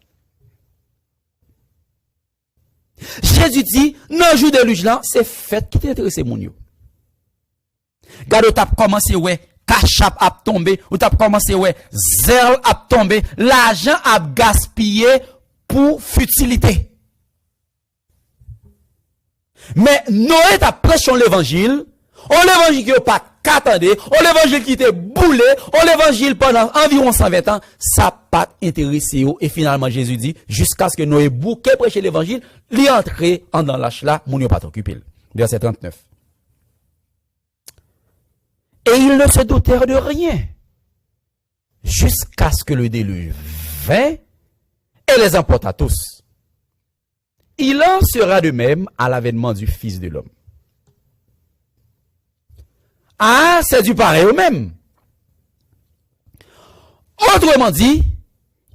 Jésus dit, non, jour de luge là, c'est fait qui t'intéresse moun yo. Gade ou tap commencé ouais, cachap ap tombé, ou tap commencé ouais, zèle ap tombé, l'argent ap gaspillé pour futilité. Mais Noé t'a prêché l'évangile, l'évangile qui pas qu'attendé, l'évangile qui était boulé, l'évangile pendant environ 120 ans, ça pas intéressé et finalement Jésus dit jusqu'à ce que Noé bouquet prêcher l'évangile, li entré en dans l'âge là, moun yo pas occupé. Verset 39. Et ils ne se doutèrent de rien jusqu'à ce que le déluge vint et les emporta tous. Il en sera de même à l'avènement du Fils de l'homme. Ah, c'est du pareil au même. Autrement dit,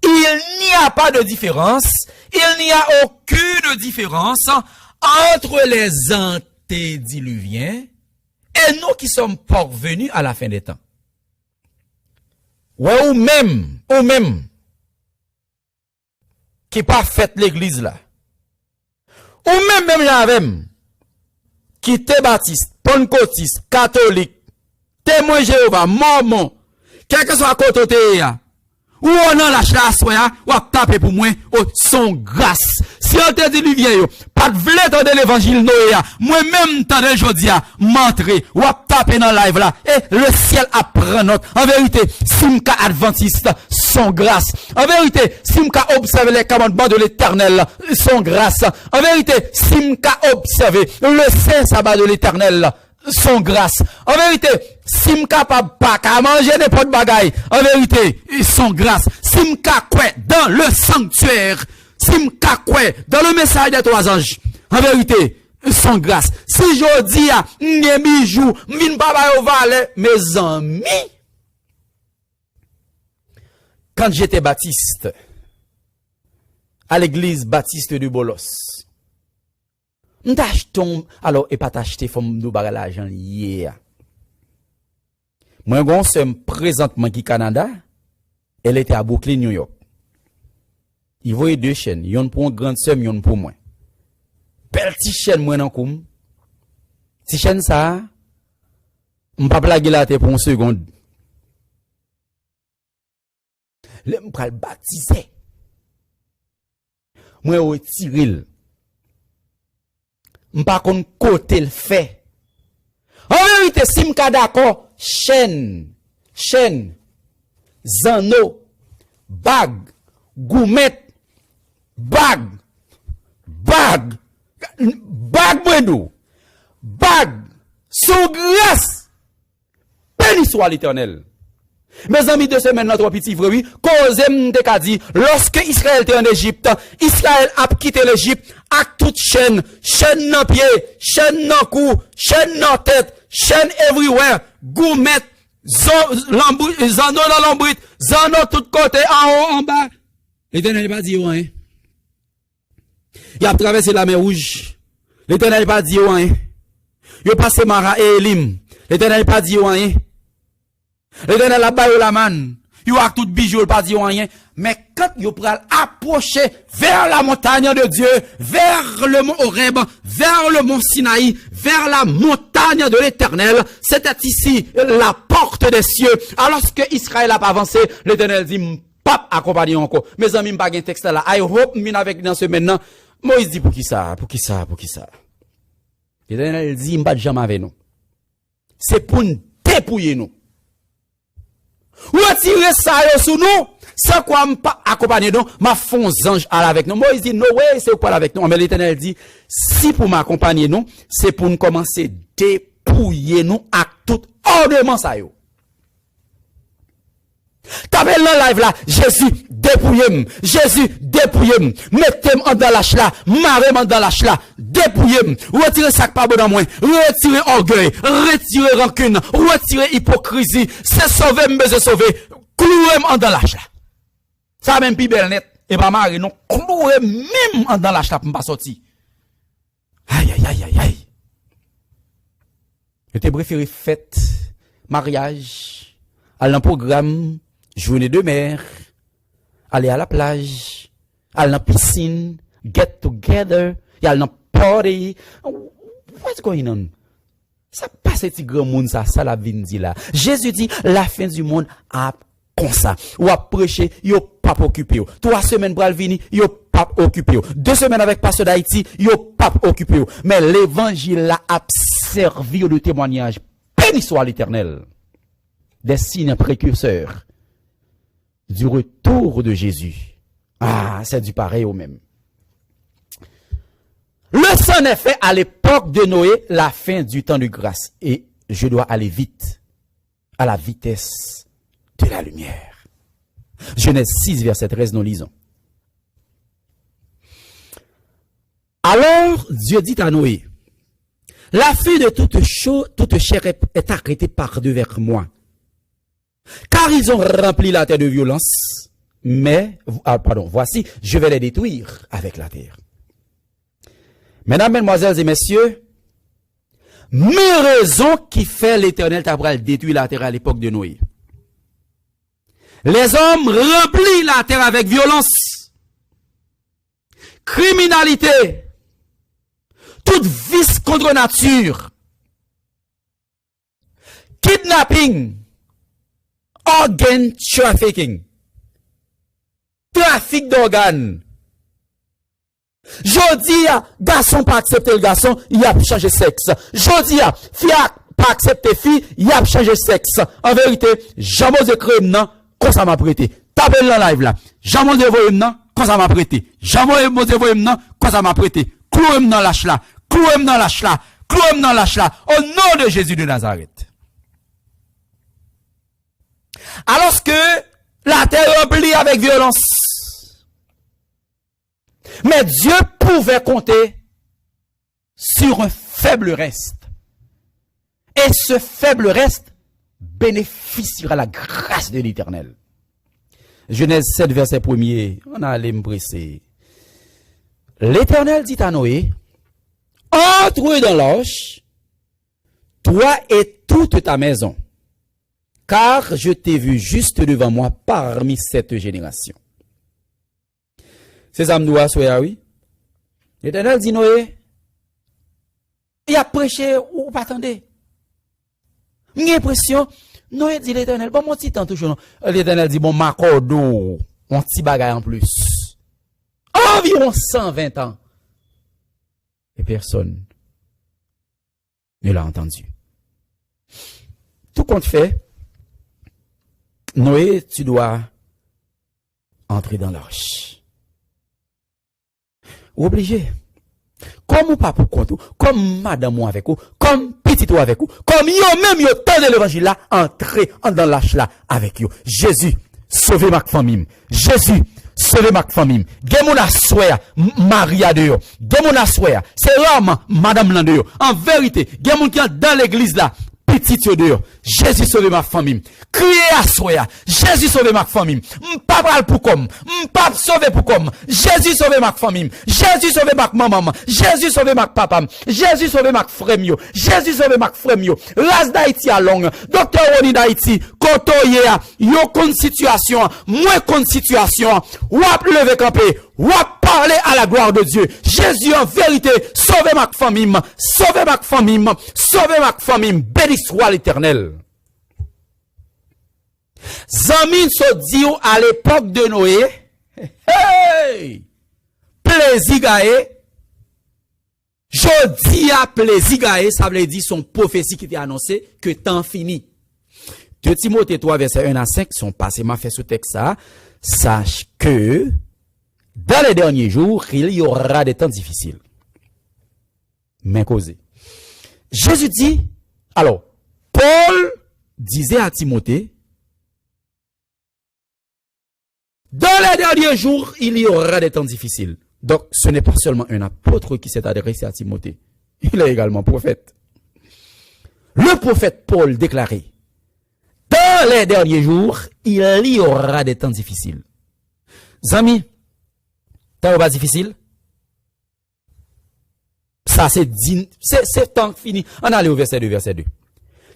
il n'y a pas de différence, il n'y a aucune différence entre les antédiluviens et nous qui sommes parvenus à la fin des temps. Ouais, ou même, qui pas fait l'église là. Ou même j'avais, qui était baptiste, pentecôtiste, catholique, témoin Jéhovah, mormon, quel que soit côté ou on a la chasse, ou a tapé pour moi, son grâce. Si on te dit, lui vient, pas de vle dans l'évangile Noé, moi-même, tant de jodi, m'entrer, ou a tapé dans live là, et le ciel apprend notre. En vérité, si m'ka adventiste, son grâce. En vérité, si m'ka observe les commandements de l'éternel, son grâce. En vérité, si m'ka observe le saint sabbat de l'éternel, son grâce. En vérité, si m'capable pas qu'à manger n'importe bagaille, en vérité, son grâce. Si m'capable dans le sanctuaire, si m'capable dans le message des 3 anges, en vérité, son grâce. Si je dis à m'y bijou, m'vin pas au valet, mes amis. Quand j'étais baptiste, à l'église baptiste de Bolos, alors, et pas t'acheter, faut nous barrer l'argent lié. Moi, gon, c'est présentement qui Canada, elle était à Brooklyn, New York. Il voyait 2 chaînes, yon pour une grande somme, yon pour moi. Petit chaîne, moi, nan koum. Si chaîne ça, m'pa blaguer la tête pour une seconde. Le m'pral baptiser. Moi, au tiril. M'pa kon côté le fait. En vérité, si m'ka d'accord, chaîne, zano, bag, goumet, bag, bwendou, bag, sous grâce, béni soit l'Éternel. Mes amis de semaine, notre petit frère, oui, cause m'te ka dit, lorsque Israël était en Égypte, Israël a quitté l'Égypte, à toute chaîne nan pied, chaîne nan cou, chaîne nan tête, chaîne everywhere, gourmet, zano dans l'embrit, zano tout côté, en haut, en bas. L'Éternel n'a pas dit rien. Il a traversé la mer rouge. L'Éternel n'a pas dit rien. Il a passé Mara et Elim. L'Éternel n'a pas dit rien. L'Éternel a baillé la manne. Il a tout bijou, il pas dit rien. Mais quand il pral approcher vers la montagne de Dieu, vers le mont Horeb, vers le mont Sinaï, vers la montagne de l'Éternel, c'était ici la porte des cieux. Alors que Israël a avancé, l'Éternel dit, pape accompagné encore. Mes amis, m'pas un texte là. I hope m'in avec dans ce maintenant. Moïse dit pour qui ça? L'Éternel dit, m'pas jamais avec nous. C'est pour nous dépouiller nous. Retirer ça sous nous, sans quoi m'pas accompagner nous, m'a font ange avec nous. Moïse dit, no way, c'est pas avec nous. Mais l'Éternel dit, si pour m'accompagner nous, c'est pour nous commencer dépouiller nous à bombardement ça yo. T'appelles dans live là, Jésus, dépouillez-moi. Jésus, dépouillez-moi. Mettez-moi dans lâche là, marrez-moi dans lâche là, dépouillez-moi. Retirez ça pas bon dans moi. Retirez orgueil, retirez rancune, retirez hypocrisie. C'est sauver, me besoin sauver. Clouez-moi dans lâche là. Ça même plus belle net. Et pas marrer, non. Clouez même dans lâche là pour pas sortir. Aïe, aïe, aïe, aïe, aïe. Je te préféré fête, mariage, aller dans programme, journée de mer, aller à la plage, aller dans piscine, get together, aller dans party. What's going on? Ça passe petit grand monde ça la vie dit là. Jésus dit la fin du monde a comme ça. Ou a prêcher, yo pas occupé. 3 semaines pour venir, yo pas occupé. 2 semaines avec pasteur d'Haïti, yo pas occupé. Mais l'évangile là a servi de témoignage. Béni soit l'Éternel. Des signes précurseurs du retour de Jésus. Ah, c'est du pareil au même. Le sang est fait à l'époque de Noé, la fin du temps de grâce. Et je dois aller vite, à la vitesse de la lumière. Genèse 6, verset 13, nous lisons. Alors, Dieu dit à Noé, la fin de toute chair est arrêtée par devers moi. Car ils ont rempli la terre de violence, mais, voici, je vais les détruire avec la terre. Mesdames, mesdemoiselles et messieurs, mes raisons qui fait l'Éternel t'appral détruire la terre à l'époque de Noé. Les hommes remplissent la terre avec violence, criminalité, toute vice contre nature, kidnapping, organ trafficking, trafic d'organes. Jodi a, garçon pas accepter le garçon, il a changé sexe. Jodi a, fille pas accepter fille, il a changé sexe. En vérité, jamais de crème non, comme ça m'a prêté. Tapez dans live là. Jamais de voyer non, comme ça m'a prêté. Jamais de voyer non, comme ça m'a prêté. Clouez-moi dans lâche là. Clouez-moi dans lâche là. Clouez-moi dans lâche là. Au nom de Jésus de Nazareth. Alors que la terre est remplie avec violence. Mais Dieu pouvait compter sur un faible reste. Et ce faible reste bénéficiera la grâce de l'Éternel. Genèse 7, verset 1er. On a allé me presser. L'Éternel dit à Noé, entre dans l'arche, toi et toute ta maison, car je t'ai vu juste devant moi parmi cette génération. C'est ça me doit soya oui. L'Éternel dit Noé, il a prêché ou pas attendez. J'ai l'impression, Noé dit l'Éternel, bon mon petit temps toujours. L'Éternel dit bon m'accordo, mon petit bagage en plus. Environ 120 ans. Et personne ne l'a entendu. Tout compte fait, Noé, tu dois entrer dans l'arche. Obligé. Comme ou pas pour compte, comme madame ou avec vous, comme petit ou avec vous, comme yo même yo tendez l'évangile là, entrer dans l'arche là avec vous. Jésus, sauvez ma famille. Jésus, sauvez ma famille. Gen moun assoya, Maria de yo. Gen moun assoya, c'est l'homme, madame lan de yo. En vérité, gen moun qui est dans l'église là, petit yo de yo. Jésus sauve ma famille. Criez à soya. Jésus sauve ma famille. M'pas pral pour comme. M'pas sauver pour comme. Jésus sauve ma famille. Jésus sauve ma maman. Jésus sauve ma papa. Jésus sauve ma frère mio. Jésus sauve ma frère mio. Ras d'Haïti à long. Docteur Roni d'Haïti. Koto yo kon situation. Moins kon situation. Wap lever campé. Wap parler à la gloire de Dieu. Jésus en vérité. Sauve ma famille. Sauve ma famille. Sauve ma famille. Béni soit l'Éternel. Zamin se dit à l'époque de Noé, hey, plaisir gaé, jodi a plaisir gaé, ça veut dire son prophétie qui était annoncée que temps fini. 2 Timothée 3 verset 1 à 5 sont passés m'a fait ce texte ça, sache que dans les derniers jours, il y aura des temps difficiles. Mais causé. Jésus dit, alors, Paul disait à Timothée, dans les derniers jours, il y aura des temps difficiles. Donc, ce n'est pas seulement un apôtre qui s'est adressé à Timothée. Il est également prophète. Le prophète Paul déclarait, dans les derniers jours, il y aura des temps difficiles. Amis, temps pas difficile? Ça, c'est temps fini. On allait au verset 2, verset 2.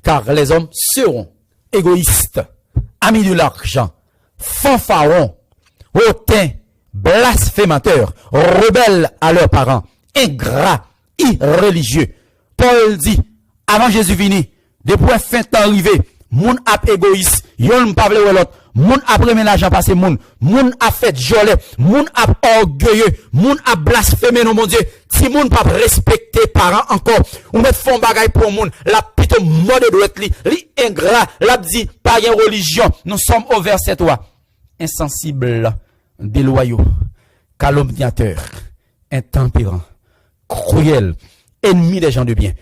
Car les hommes seront égoïstes, amis de l'argent, fanfarons, hautains, blasphémateurs, rebelles à leurs parents, ingrats, irréligieux. Paul dit, avant Jésus vini, depuis la fin temps arrivé, moun ap égoïste, yon m'pa vle l'autre, moun ap remen l'argent passe moun ap fait jolet, moun ap orgueilleux, moun ap blasphémé non mon Dieu, si moun pa respecter parents encore, ou met fond bagay pour moun, la pite mode droite li ingrat, la dit pas gen religion. Nous sommes au verset 3. Insensible, déloyaux, calomniateurs, intempérants, cruels, ennemis des gens de bien.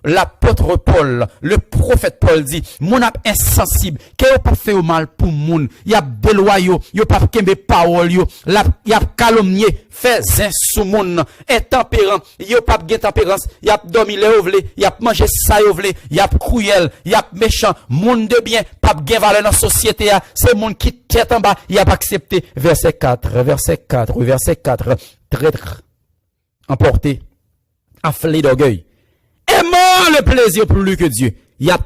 L'apôtre Paul, le prophète Paul dit, mon ap insensible, que yo pas fait au mal pour moun, y a déloyaux, yo pas kembe parole yo, y a calomnié, fait zin sou moun, intempérant, yo pas gen tempérance, y a dormi le ovlé, y a mangé ça ovlé, y a cruel, y a méchant, moun de bien, pas gen valeur dans société, c'est moun qui tête en bas, y a pas accepté. Verset 4, traître, emporté, afflé d'orgueil, aimant le plaisir plus que Dieu. Il y a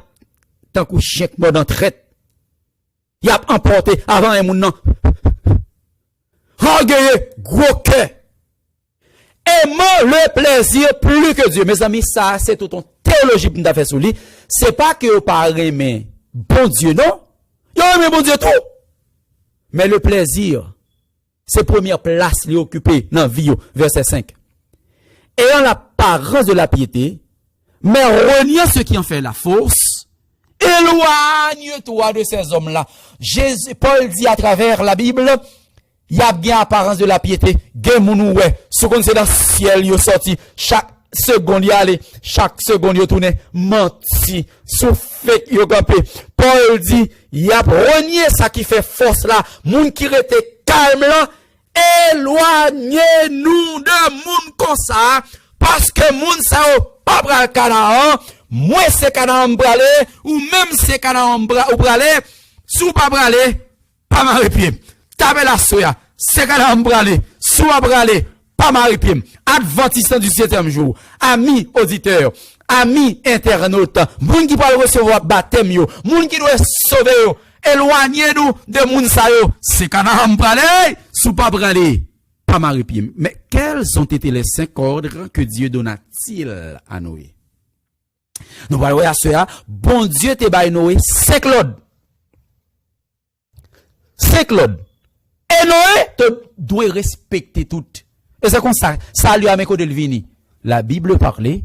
tant que chien mort dans traite. Il y a emporté avant un moun nan. Orgueilleux, gros cœur. Aimant le plaisir plus que Dieu. Mes amis, ça, c'est tout ton théologie pour nous faire sous lui. C'est pas que vous parlez, mais bon Dieu, non? Vous aimez bon Dieu trop. Mais le plaisir, c'est première place li occupé dans la vie, verset 5. Ayant l'apparence de la piété, mais reniant ce qui en fait la force, éloigne-toi de ces hommes-là. Paul dit à travers la Bible, il y a bien apparence de la piété, gen moun oué, seconde c'est dans le ciel yo sorti, chaque seconde y aller, chaque seconde yo tourne, menti, souffle yo campé. Paul dit, il y a renié ça qui fait force là, moun qui rete calme là, éloignez-nous de moun comme ça, parce que moun ça pas pral Canaan, moi c'est Canaan m'bralé, ou même c'est Canaan m'bralé, sou pas bralé, pas marre pied. Tabe la soya, c'est Canaan m'bralé, sou pas bralé, pas marre pied. Adventiste du 7e jour, amis auditeurs, amis internautes, moun qui peut recevoir baptême yo, moun qui doit sauver yo, éloignez-nous de moun sa yo, c'est Canaan m'bralé, sou pas bralé. Mais quels ont été les 5 ordres que Dieu donna-t-il à Noé? Nous parlons à cela, bon Dieu te baille Noé 5 ordres. 5 ordres. Et Noé te doit respecter tout. Et c'est comme ça, ça lui a mis de vini. La Bible parlait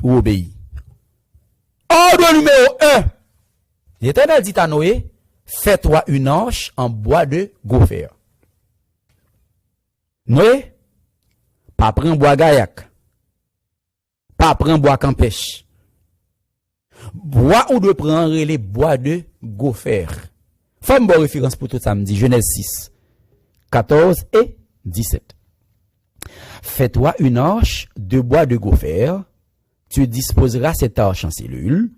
ou obéit. Ordre numéro 1. L'Éternel dit à Noé, fais-toi une arche en bois de gopher. Noé, pas prendre bois gaillac, pas prendre bois campèche. Bois ou de prendre les bois de gopher. Faut une bonne référence pour tout samedi, Genèse 6, 14 et 17. Fais-toi une arche de bois de gopher, tu disposeras cette arche en cellules,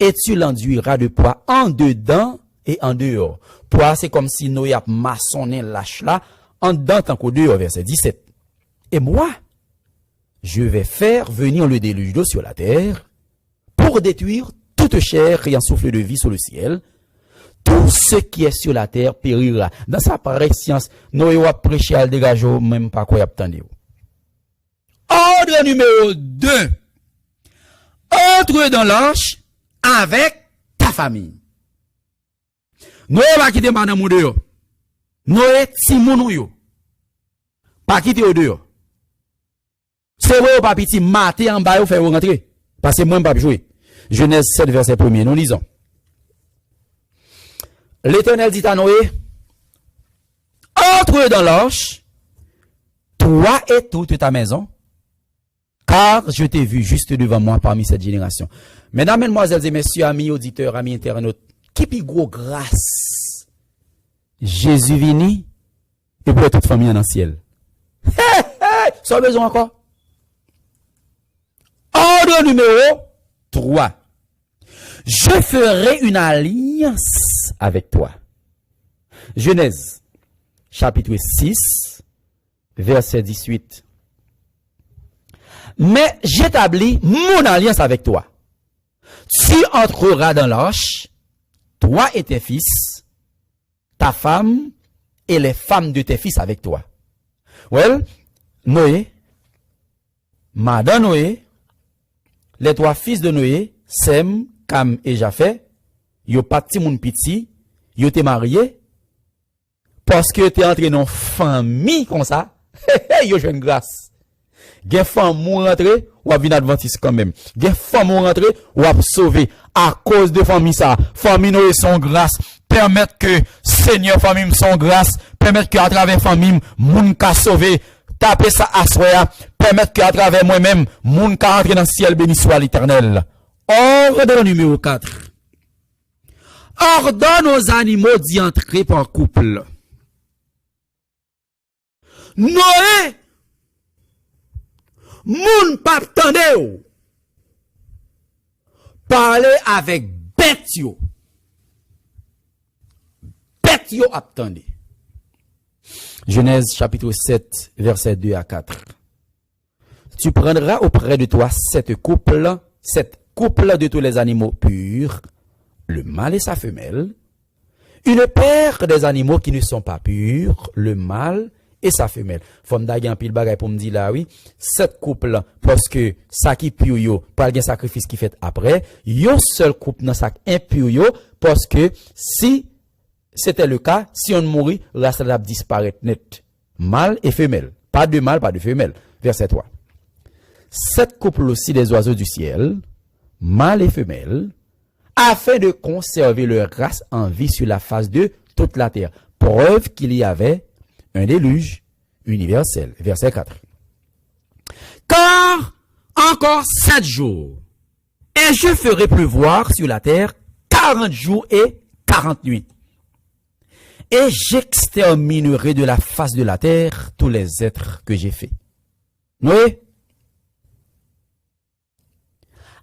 et tu l'enduiras de poids en dedans et en dehors. Poids, c'est comme si Noé a maçonné l'arche là, en dedans tant qu'au dehors, verset 17. Et moi, je vais faire venir le déluge d'eau sur la terre pour détruire toute chair ayant souffle de vie sur le ciel. Tout ce qui est sur la terre périra. Dans sa pareille science, Noé a prêché à dégager, même pas quoi y attendez. Ordre numéro 2. Entre dans l'arche avec ta famille. Noé va quitter madame ou dehors. Noé timounou yo. Pas quitter au dehors. C'est vrai ou pas petit maté en bas ou faire rentrer. Parce que moi pas jouer. Genèse 7 verset 1er, nous lisons. L'Éternel dit à Noé, entre dans l'arche, toi et toute ta maison, car je t'ai vu juste devant moi parmi cette génération. Mesdames, mesdemoiselles et messieurs, amis auditeurs, amis internautes, qui plus gros grâce? Jésus vini et pour toute famille dans le ciel. Ça a besoin encore? Ordre numéro 3. Je ferai une alliance avec toi. Genèse, chapitre 6, verset 18. Mais j'établis mon alliance avec toi. Tu entreras dans l'arche, toi et tes fils, ta femme et les femmes de tes fils avec toi. Well, Noé, Madame Noé, les 3 fils de Noé, Sem, Cam et Japheth, yo pas ti moun piti, yo te marié, parce que t'es entré dans famille comme ça, yo jwen grâce. Gen femme mou rentré, ou a vin adventiste quand même. Gen femme mou rentré, ou a sauvé. À cause de famille ça, famille Noé son grâce, permettre que Seigneur famille son grâce, permettre que à travers famille, moun ka sauvé, taper ça à soya, permettre que à travers moi-même, moun ka entrer dans le ciel béni soit l'Éternel. Ordre numéro 4. Ordonne aux animaux d'y entrer par couple. Noé, moun pap tande ou, parler avec bête yo. Bête yo ap tande. Genèse chapitre 7, verset 2 à 4. Tu prendras auprès de toi cette couple de tous les animaux purs, le mâle et sa femelle, une paire des animaux qui ne sont pas purs, le mâle et sa femelle. Fom da gen pile bagay pour me dire là oui, cette couple parce que ça qui pur yo, pas gen sacrifice qui fait après, yo seul couple dans ça impur yo parce que si c'était le cas, si on mourit, la race va disparaître net. Mâle et femelle, pas de mâle, pas de femelle. Verset 3. Cette couple aussi des oiseaux du ciel, mâle et femelle, afin de conserver leur race en vie sur la face de toute la terre. Preuve qu'il y avait un déluge universel. Verset 4. Car encore 7 jours, et je ferai pleuvoir sur la terre 40 jours et 40 nuits. Et j'exterminerai de la face de la terre tous les êtres que j'ai faits. Oui.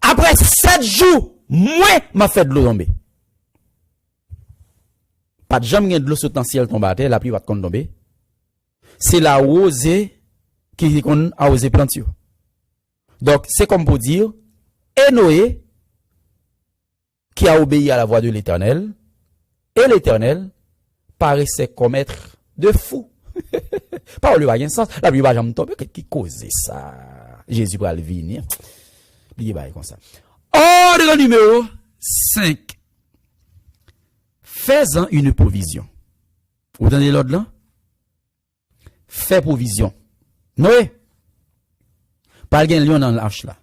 Après 7 jours, moi, m'a fait de l'eau tomber. Pas de jamais de l'eau sur le ciel tomber à terre, la pluie va tomber. C'est la rosée qui a osé planter. Donc, c'est comme pour dire, et Noé, qui a obéi à la voix de l'Éternel, et l'Éternel paraissait commettre de fou. Pas le bagage sens, la pluie va jamais tomber. Qui cause ça? Jésus va le venir. Il va comme ça. Ordre numéro 5. Fais-en une provision. Vous entendez l'ordre là? Fais provision. Noé. Pas de lion dans l'arche là.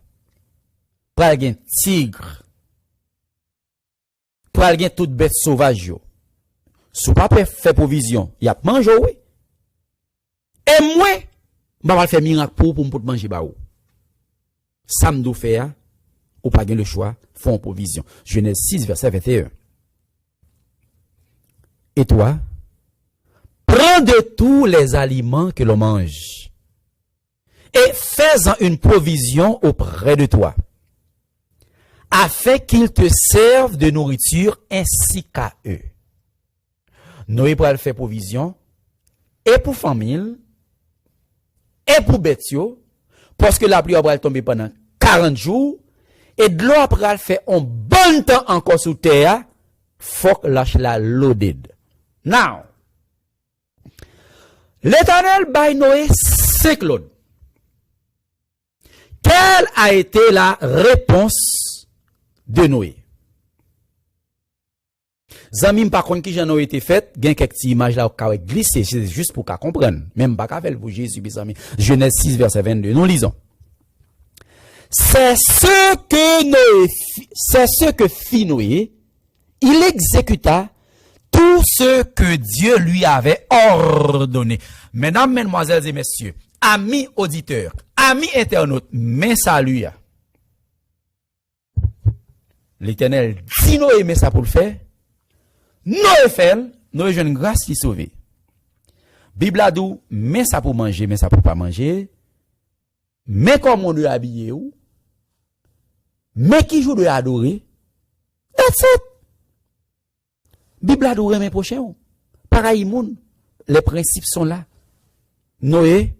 Pas de tigre. Pas de toute bête sauvage yo. Sou pas faire provision, y a manger oui. Et moi, je vais faire miracle pour manger ba ou. Ça me doit faire ou pas le choix, font provision. Genèse 6 verset 21. Et toi, prends de tous les aliments que l'on mange et fais-en une provision auprès de toi, afin qu'ils te servent de nourriture ainsi qu'à eux. Noé pour faire provision et pour famille et pour bêtio parce que la pluie va tomber pendant 40 jours et de l'eau après faire un bon temps encore sous terre, faut que lâche la loaded. Now, l'Éternel by Noé 5 load. Quelle a été la réponse de Noé? Zami par contre qui j'en ai été fait, gen quelques images là qui glisser, c'est juste pour qu'à comprendre, même pas qu'à faire pour Jésus mes amis. Genèse 6 verset 22. Nous lisons. C'est ce que fit Noé, il exécuta tout ce que Dieu lui avait ordonné. Mesdames, mesdemoiselles et messieurs, amis auditeurs, amis internautes, mes saluts. L'Éternel dit Noé mais ça pour le faire. Noé fait, Noé jeune grâce qui sauvé. Bible a dit mais ça pour manger, mais ça pour pas manger. Mais comment on doit habiller ou? Mais qui joue de adorer? That's it. Bible a dit mes prochains. Pareil moun, les principes sont là. Noé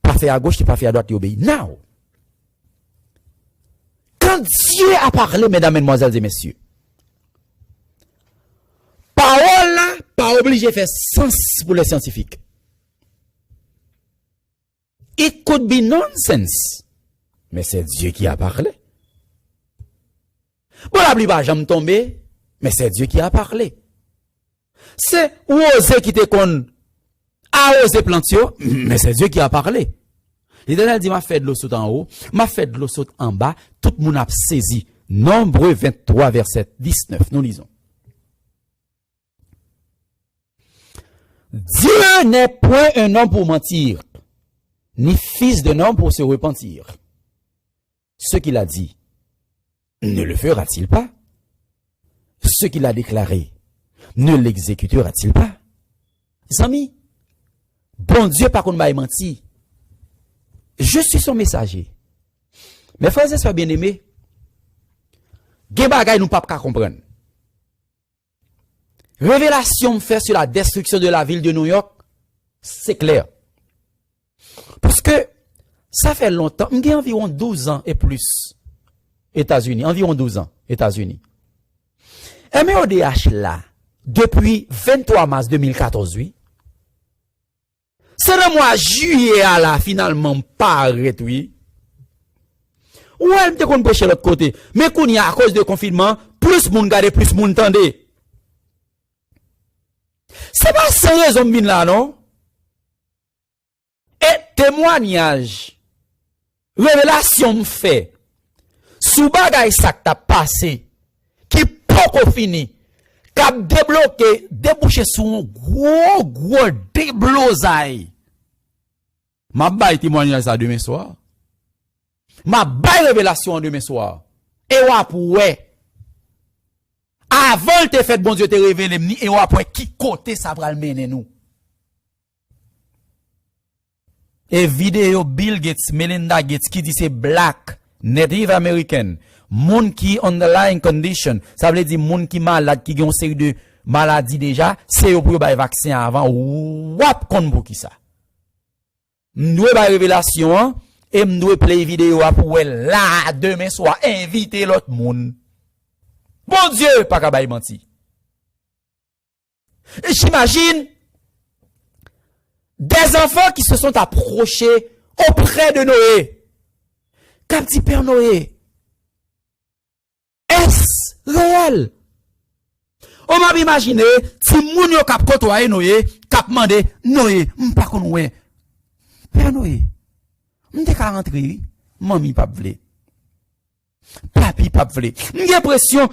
pas fait à gauche, pas fait à droite, il obéit. Now, quand Dieu a parlé, mesdames, mesdemoiselles et messieurs, parole là, pas obligé de faire sens pour les scientifiques. It could be nonsense. Mais c'est Dieu qui a parlé. Bon, la pluie va jamais tomber, mais c'est Dieu qui a parlé. C'est ou oser qui te con a osé planter, mais c'est Dieu qui a parlé. L'Éternel dit, m'a fait de l'eau saute en haut, m'a fait de l'eau saute en bas, tout le monde a saisi. Nombreux 23, verset 19, nous lisons. Dieu n'est point un homme pour mentir, ni fils d'un homme pour se repentir. Ce qu'il a dit, ne le fera-t-il pas? Ce qu'il a déclaré, ne l'exécutera-t-il pas? Les amis, bon Dieu par contre m'a menti. Je suis son messager. Mes frères et sœurs bien-aimés, gen bagay nous pas comprendre. Révélation fait sur la destruction de la ville de New York, c'est clair. Parce que ça fait longtemps, j'ai environ 12 ans et plus, États-Unis, environ 12 ans, États-Unis. MEODH là, depuis 23 mars 2014, oui, c'est le mois juillet à la finalement pas oui. Ou elle te qu'on pêche l'autre côté, mais qu'on y a à cause de confinement, plus moun gade, plus moun tende. C'est pas sans raison bin là non? Et témoignage, révélation fait, sous bagay ça t'a passé, qui poko fini, k'ap débloqué, débouché sur un gros déblosay. Ma baille témoignage ça demain soir. Ma baille révélation demain soir. Et wap ouais. Avant te fait bon Dieu te révélé ni et wap ouais qui côté ça pral mener nous. Et vidéo Bill Gates, Melinda Gates qui dit c'est black, Native American, moun qui underlying condition, ça veut dire moun qui malade qui ont série de maladies déjà, c'est pour bay vaccin avant wap kon pour qui ça. M'doue ba révélation et m'doue play vidéo pour là demain soir inviter l'autre monde. Bon Dieu, pas ka bay menti. J'imagine des enfants qui se sont approchés auprès de Noé. Comme dit Père Noé, est-ce réel? On m'a imaginé, si moun yo kap côtoyer Noé, kap mandé Noé, m'pa kon wè. Père Noé, m'te ka rentrer, mami pa vle. Papi pa vle. J'ai l'impression,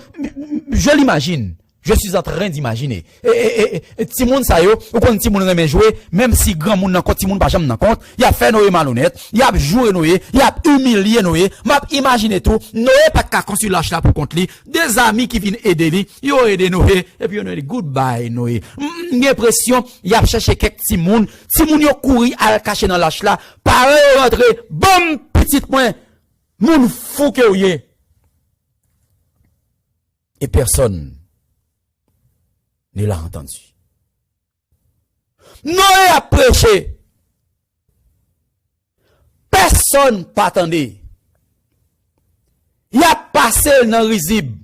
je l'imagine. Je suis en train d'imaginer. Ti moun sa yo, ou kon ti moun reme jouer, même si grand moun nan compte, ti moun pa jam nan compte, y a fait Noé malhonnête, y a joué Noé, y a humilié Noé, m'a imaginé tout, Noé pas ka construire l'arche là pour compte li, des amis qui viennent aider li, yo aider Noé, et puis on a dit goodbye Noé. J'ai l'impression, y a cherché quelques ti moun yo couri à cacher dans l'arche là, pareil rentré, bon petit point, moun fou que ouye. Et personne ne l'a entendu. Noé a prêché. Personne pas attendé. Il a passé dans le risible.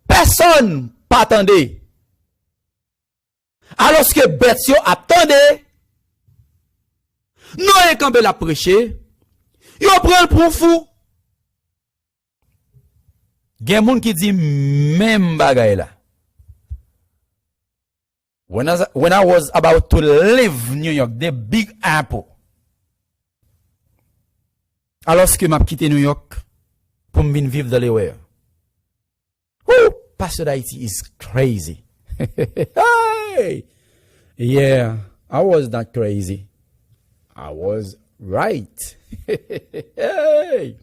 Personne pas attendé. Alors que Bethio attendait, Noé quand il a prêché, il prend le pour fou. Il y a des gens qui disent même bagay là. When I was about to leave New York, the Big Apple. Alors que m'a quitté New York pour venir vivre dans les Where. Pastor d'Haïti is crazy. Hey! Yeah, I was not crazy. I was right. Hey!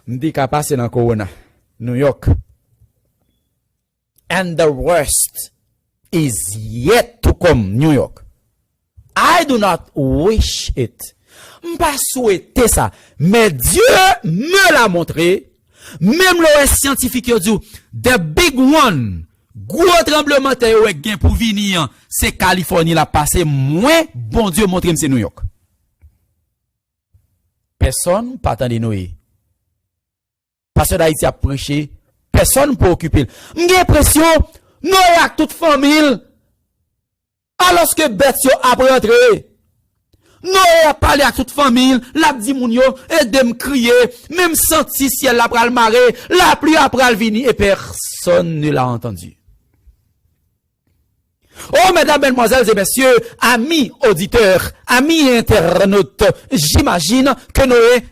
m'di ka passe dans Corona, New York. And the worst is yet to come, New York. I do not wish it. M'pas souhaiter ça, mais Dieu me l'a montré. Même le scientifique yo dit, the big one, gros tremblement de terre gen pour venir, c'est Californie la passé moins, bon Dieu montre c'est New York. Personne pas attendre Noé. Pasteur d'Haïti a prêché, personne pour occuper. J'ai l'impression, Noé a toute famille, alors que bête yo a rentré. Noé a parlé à toute famille, l'a dit moun yo, aide me crier, même senti ciel la pral maré, la pluie a pral vini, et personne ne l'a entendu. Oh, mesdames, mesdemoiselles et messieurs, amis auditeurs, amis internautes, j'imagine que Noé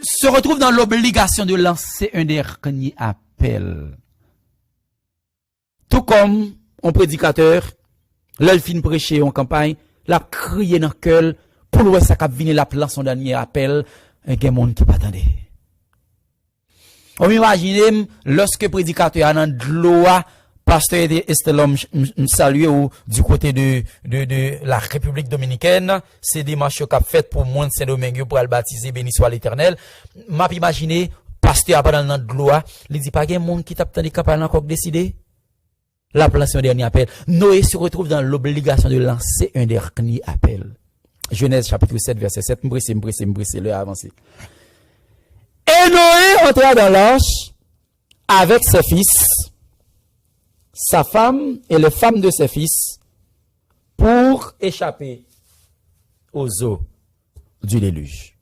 se retrouve dans l'obligation de lancer un dernier appel. Tout comme un prédicateur, l'elfine prêcher en campagne, l'a crié dans le cœur, pour le ça cap venir la plan son dernier appel, un gen monde qui pas attendait. On imagine, lorsque prédicateur a dans de l'eau, pasteur Estelom salue ou du côté de la République dominicaine, c'est des marches qu'a fait pour monde Saint-Domingue pour le baptiser, béni soit l'Éternel. M'a imaginé pasteur a dans de l'eau, il dit pas gen monde qui t'attendait capable encore décider. La place un dernier appel. Noé se retrouve dans l'obligation de lancer un dernier appel. Genèse chapitre 7 verset 7. M'brissez, le avancer. Et Noé entra dans l'arche avec ses fils, sa femme et les femmes de ses fils pour échapper aux eaux du déluge.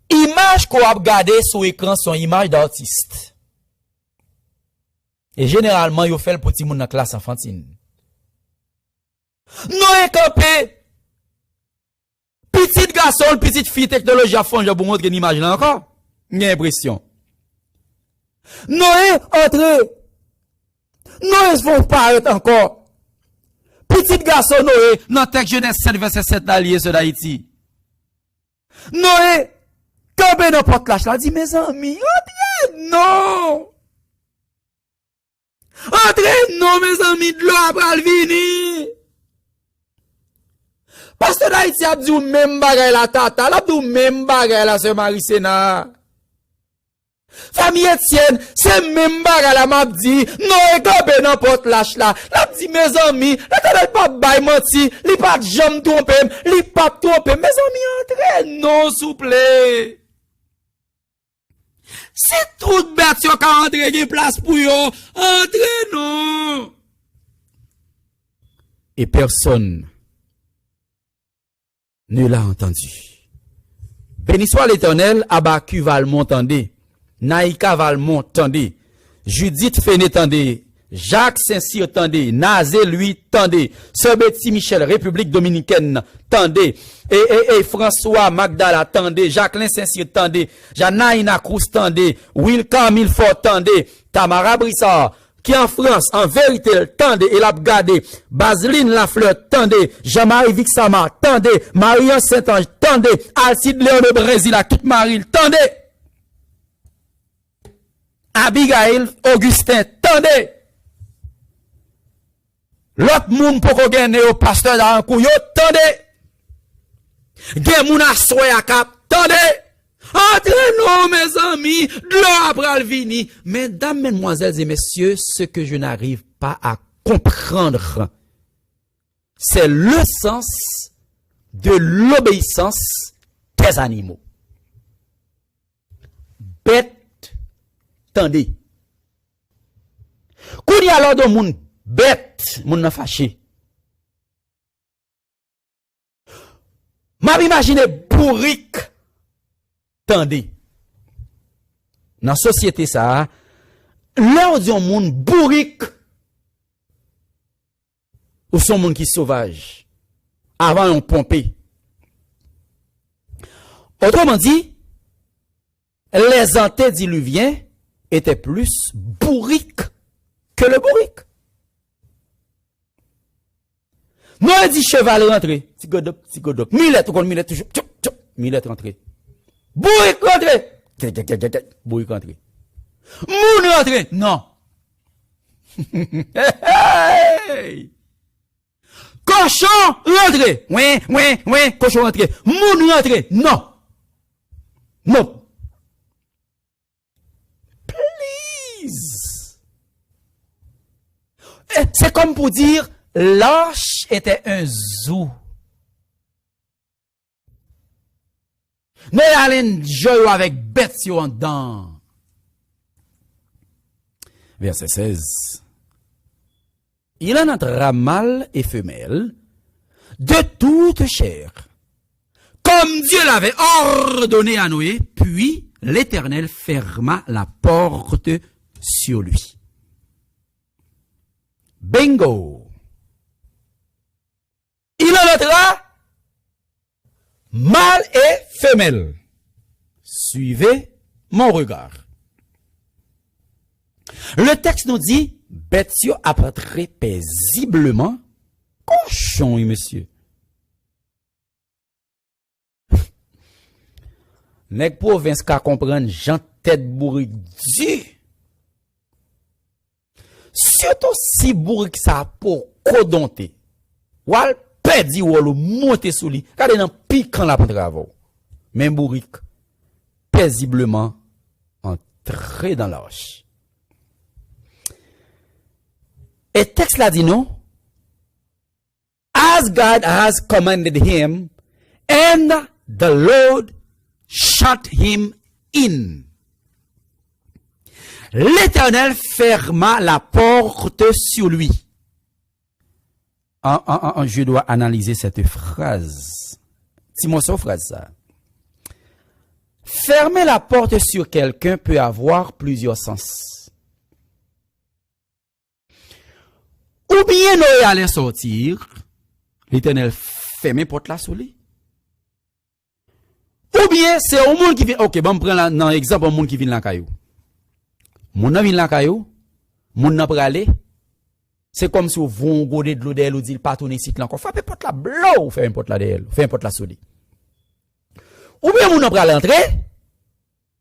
Image qu'on a regardé sur l'écran sont images d'artistes. Et généralement, yo fait le petit monde dans la classe enfantine. Noé campé. Petit garçon, petite fille, technologie à fond, je vous montre une image là encore. J'ai l'impression. Noé entré. Noé se font paraître encore. Petit garçon Noé, dans texte Genèse 7 verset 7 d'allié sur d'Haïti. Noé, campé dans porte lâche là, dit mes amis, entrez, non. Entrez, non, mes amis, de l'eau après le vini. Pasteur d'Haïti a dit même bagay la tata, la dit même bagay la sœur Marie Sénat. Famille Etienne, c'est même bagay la m'a dit, non, et campé dans porte lâche là. La dit mes amis, la tata pas bail menti, li pas jambe tromper, li pas tromper. Mes amis, entrez, non, s'il vous plaît. C'est tout bête yo ka entre gen place pour yo. Entre non. Et personne ne l'a entendu. Béni soit l'Éternel, Abacu va le montender. Naïka va le montender. Judith Féné tendez. Jacques Saint-Cyr tendez. Nazé lui tendez. Sœur Betty Michel, République Dominicaine tendez. Et François Magdala tendez. Jacqueline Saint-Cyr tendez. Janaïna Cruz tendez. Wilka Milfort tendez. Tamara Brissard qui en France en vérité tendez et l'a gardé. Baseline Lafleur tendez. Jean-Marie Vixama tendez. Marion Saint-Ange tendez. Alcide Léon de Brésil à toute Marie tendez. Abigail Augustin tendez. L'autre moun pour qu'on gagne au pasteur dans un coup, yo, tendez. Gen moun a soye a cap, tendez. Entre-nous, mes amis, de l'eau après le vini. Mesdames, mesdemoiselles et messieurs, ce que je n'arrive pas à comprendre, c'est le sens de l'obéissance des animaux. Bête, tendez. Kou di alors de moun, bête, moun nan fâché. M'a imaginé bourrique, tendez. Dans la société ça, là on dit un moun bourrique, ou son moun qui sauvage, avant on pompé. Autrement dit, les antédiluviens étaient plus bourriques que le bourrique. Moi, dit cheval rentré. Petit godop. Millet, ou kon millet toujours. Millet rentré. Bourrique rentre. Bourrique rentre. Moun rentre. Non. Hey! Cochon rentre. Oui, cochon rentre. Moun rentre. Non. Non. Please. C'est comme pour dire, l'arche était un zoo. Nous allons jouer avec bêtes en dedans. Verset 16. Il en entra mâle et femelle de toute chair, comme Dieu l'avait ordonné à Noé, puis l'Éternel ferma la porte sur lui. Bingo! Il en entra mâle et femelle. Suivez mon regard. Le texte nous dit, bête yo apprêterait paisiblement, cochon, oui, monsieur. Nèg province ka comprendre, Jean tête bourrique Dieu. Surtout si bourrique ça pour kodonter. Wal pedi ou monter sous lui. Regardez dans piquant la travaux. Même bourrique paisiblement entrer dans l'arche. Et texte là dit non. As God has commanded him, and the Lord shut him in. L'Éternel ferma la porte sur lui. Je dois analyser cette phrase. Dis-moi cette phrase ça. Fermer la porte sur quelqu'un peut avoir plusieurs sens. Ou bien Noé allait sortir, l'Éternel ferme la porte là sur lui. Ou bien c'est un monde qui vient, ok, bon, prends un exemple, un monde qui vient dans la caillou. Mon vient dans la caillou, mon n'a pas aller. C'est comme si vous vont goder de l'eau d'elle ou dit pas tourner ici encore. Frappez porte là, blow, fait une porte là d'elle, fait une porte là sur lui. Ou bien mon n'a pas l'entrée,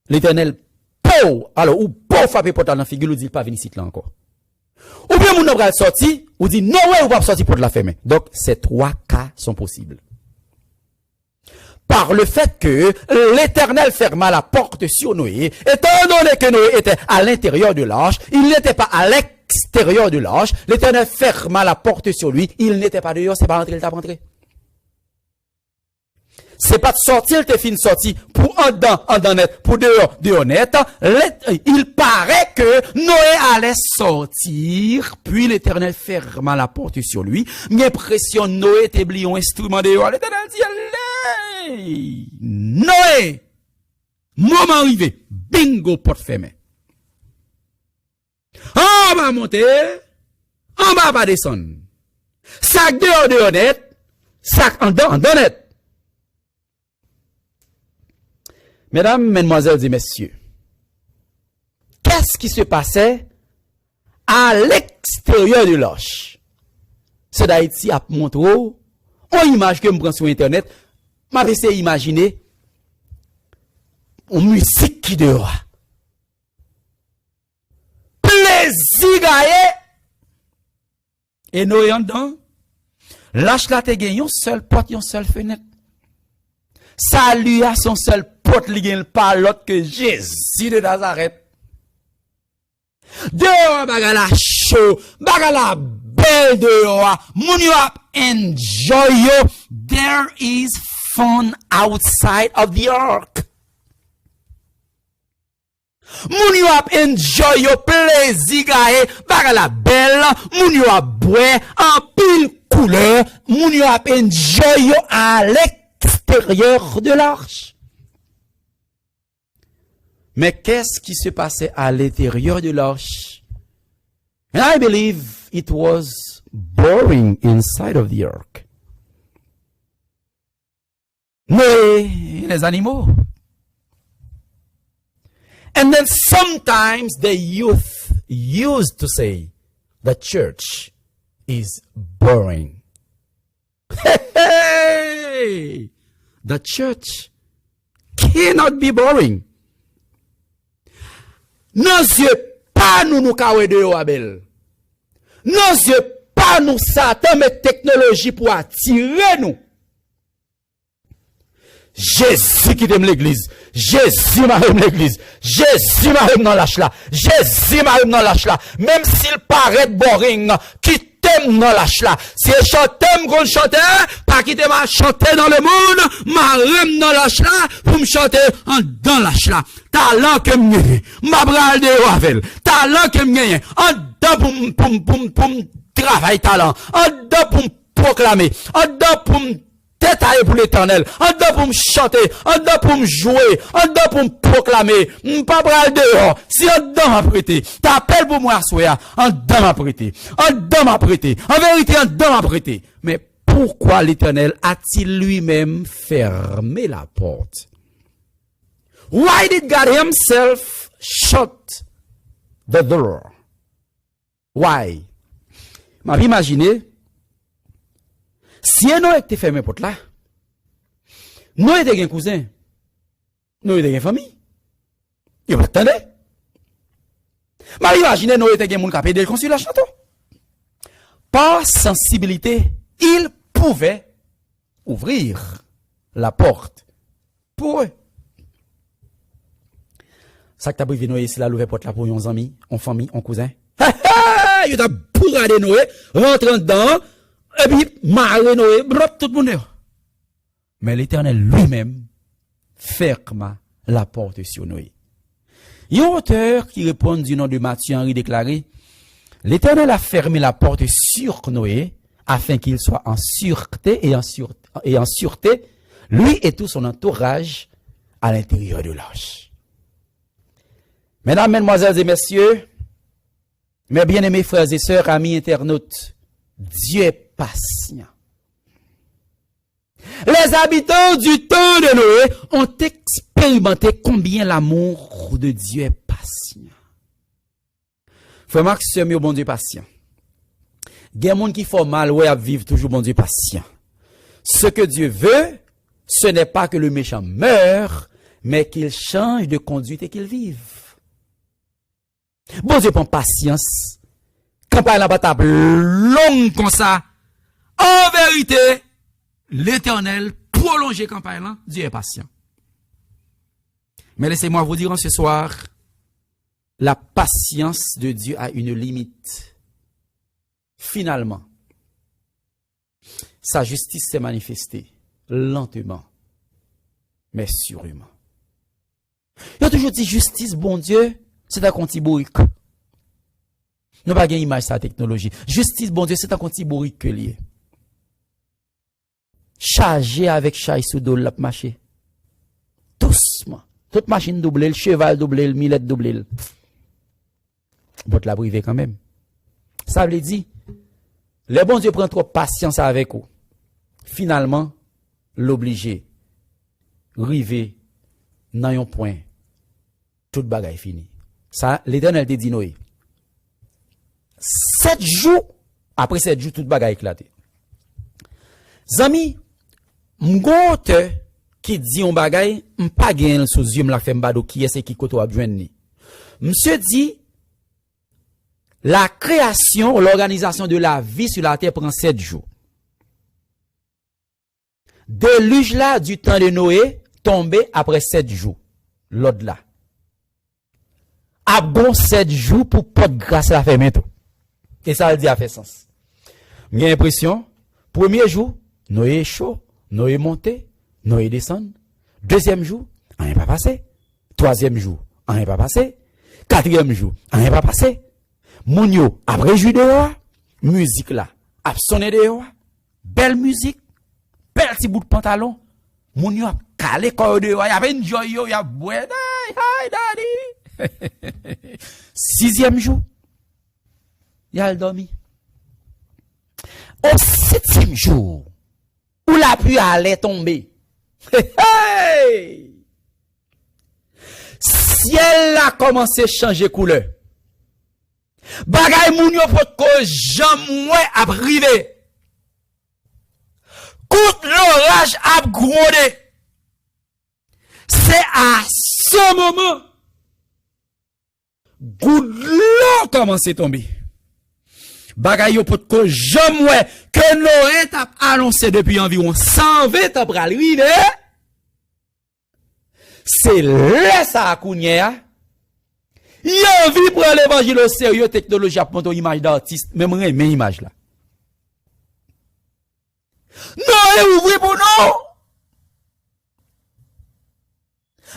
l'Éternel, pou, alors, ou pou frapper porte là dans la figure ou dit pas venir ici là encore. Ou bien mon n'a pas sorti, ou dit non, ouais, ou pas sortir porte là fermée. Donc, ces trois cas sont possibles. Par le fait que l'Éternel ferma la porte sur Noé, étant donné que Noé était à l'intérieur de l'arche, il n'était pas à l'extérieur de l'arche, l'Éternel ferma la porte sur lui, il n'était pas dehors, c'est pas rentré, il t'a pas rentré. C'est pas de sortir, il te fin sorti pour en dedans net, pour dehors net. Il paraît que Noé allait sortir, puis l'Éternel ferma la porte sur lui. M'impressionne Noé était oublié un instrument dehors. L'Éternel dit, allez, Noé, moment arrivé, bingo, porte fermée. En bas monter, en bas va descendre. Sac dehors net, sac en dedans net. Mesdames, mesdemoiselles et messieurs, qu'est-ce qui se passait à l'extérieur de l'arche? C'est d'Haïti à montrer une image que je prends sur Internet, m'a essayé d'imaginer une musique qui dehors. Plaisir gaillé. Et nous en dedans, l'arche là te gagne une seule porte, une seule fenêtre. Salut à son seul porte li gen pas l'autre que Jésus de Nazareth. Dehors bagala chaud, bagala belle dehors, moun yo ap enjoy yo. There is fun outside of the ark. Moun yo ap enjoy yo plaisir gaé, bagala belle, moun yo ap boire en pile couleur, moun yo ap enjoy yo à l'extérieur de l'arche. Mais qu'est-ce qui se passait à l'intérieur de l'arche? And I believe it was boring inside of the ark. Mais les animaux. And then sometimes the youth used to say, the church is boring. Hey! The church cannot be boring. Nos yeux pas nous kawe de yo Abel. Nos yeux pas nous Satan met technologie pour attirer nous. Jésus qui t'aime l'église. Jésus m'aime l'église. Jésus m'aime dans lâche là. Jésus m'aime dans lâche là. Même s'il paraît boring, qui t'aime dans lâche là. Si je chante qu'on chante, pas qui t'aime à chanter dans le monde, m'aime dans lâche là, pour me chanter en dans lâche là. Talent que m'gagne. Ma bral de Ravel. Talent que m'gagne. En dedans pour travailler talent. En dedans pour proclamer. En dedans pour détailler pour l'éternel, en dedans pour me chanter, en dedans pour me jouer, en dedans pour me proclamer, pas bral dehors, si en dedans m'a prêté, t'appelles pour moi soya, en dedans m'a prêté, en dedans m'a prêté, en vérité en dedans m'a prêté. Mais pourquoi l'éternel a-t-il lui-même fermé la porte? Why did God himself shut the door? Why? M'a imaginé, si nous était fermé porte là, nous était un cousin, nous était une famille. Vous attendez? Mais imaginez nous était un monde qui a payé le consulat château. Par sensibilité, il pouvait ouvrir la porte pour eux. Ça que t'as privé Noé ici là, l'ouvrir porte là pour nos amis, en famille, en cousin. Il t'a bourradé Noé, rentrant dedans, et puis, marre Noé, brop tout le monde. Mais l'Éternel lui-même ferma la porte sur Noé. Il y a un auteur qui répond du nom de Matthieu Henry déclaré, l'Éternel a fermé la porte sur Noé afin qu'il soit en sûreté et en sûreté, lui et tout son entourage à l'intérieur de l'arche. Mesdames, mesdemoiselles et messieurs, mes bien-aimés frères et sœurs, amis internautes, Dieu est patient. Les habitants du temps de Noé ont expérimenté combien l'amour de Dieu est patient. Frère Max, bon Dieu patient. Il y a des gens qui font mal, ouais, à vivre toujours bon Dieu patient. Ce que Dieu veut, ce n'est pas que le méchant meure, mais qu'il change de conduite et qu'il vive. Bon Dieu prend patience. Campagne la bataille longue comme ça. En vérité, l'Éternel prolonge campagne là, Dieu est patient. Mais laissez-moi vous dire en ce soir, la patience de Dieu a une limite. Finalement, sa justice s'est manifestée lentement, mais sûrement. Il a toujours dit justice, bon Dieu, c'est un compte bourrique. Nous pas gain image sa technologie. Justice, bon Dieu, c'est un compte bourrique que lié. Chargé avec chaise sous dos la marché. Doucement. Toute machine doublée, le cheval doublé, le millet doublé. Bout la privé quand même. Ça veut dire, le bon Dieu prend trop patience avec vous. Finalement, l'obligé, rivé, dans un point, tout bagaille fini. Ça, l'Éternel te dit Noé. 7 jours, après 7 jours, tout bagaille éclaté. Zami, m'gote qui dit un bagaille, m'pas gen sous yeux m'la fait m'bado qui est-ce qui koto a joindre ni. Monsieur dit, la création, l'organisation de la vie sur la terre prend 7 jours. Déluge là du temps de Noé tombé après 7 jours. L'autre là. A bon 7 jours pour pas de grâce la faire maintenant. Et ça a dit a fait sens. J'ai l'impression, premier jour, Noé est chaud, Noé monté, Noé descend. Deuxième jour, rien pas passé. Troisième jour, rien pas passé. Quatrième jour, rien pas passé. Mounio, après joué dehors, musique là, a sonné dehors, belle musique, bel petit bout de pantalon. Mounio a calé corps dehors, y avait une joie, y a boire, hi daddy. Sixième jour, y a le dormi. Au 7e jour, où la pluie allait tomber, ciel a commencé à changer couleur. Bagay moun yo pot ko jamwe a privé. Kout l'orage a grondé. c'est à ce moment, goudlon commence à tomber. Bagay yo pot ko jamais que Noé t'a annoncé depuis environ 120 ans pour arriver. C'est là ça kounye a. Yon envie pour l'évangile au sérieux, technologie a monté image d'artiste, même rien image là. Noé ouvre pour nous.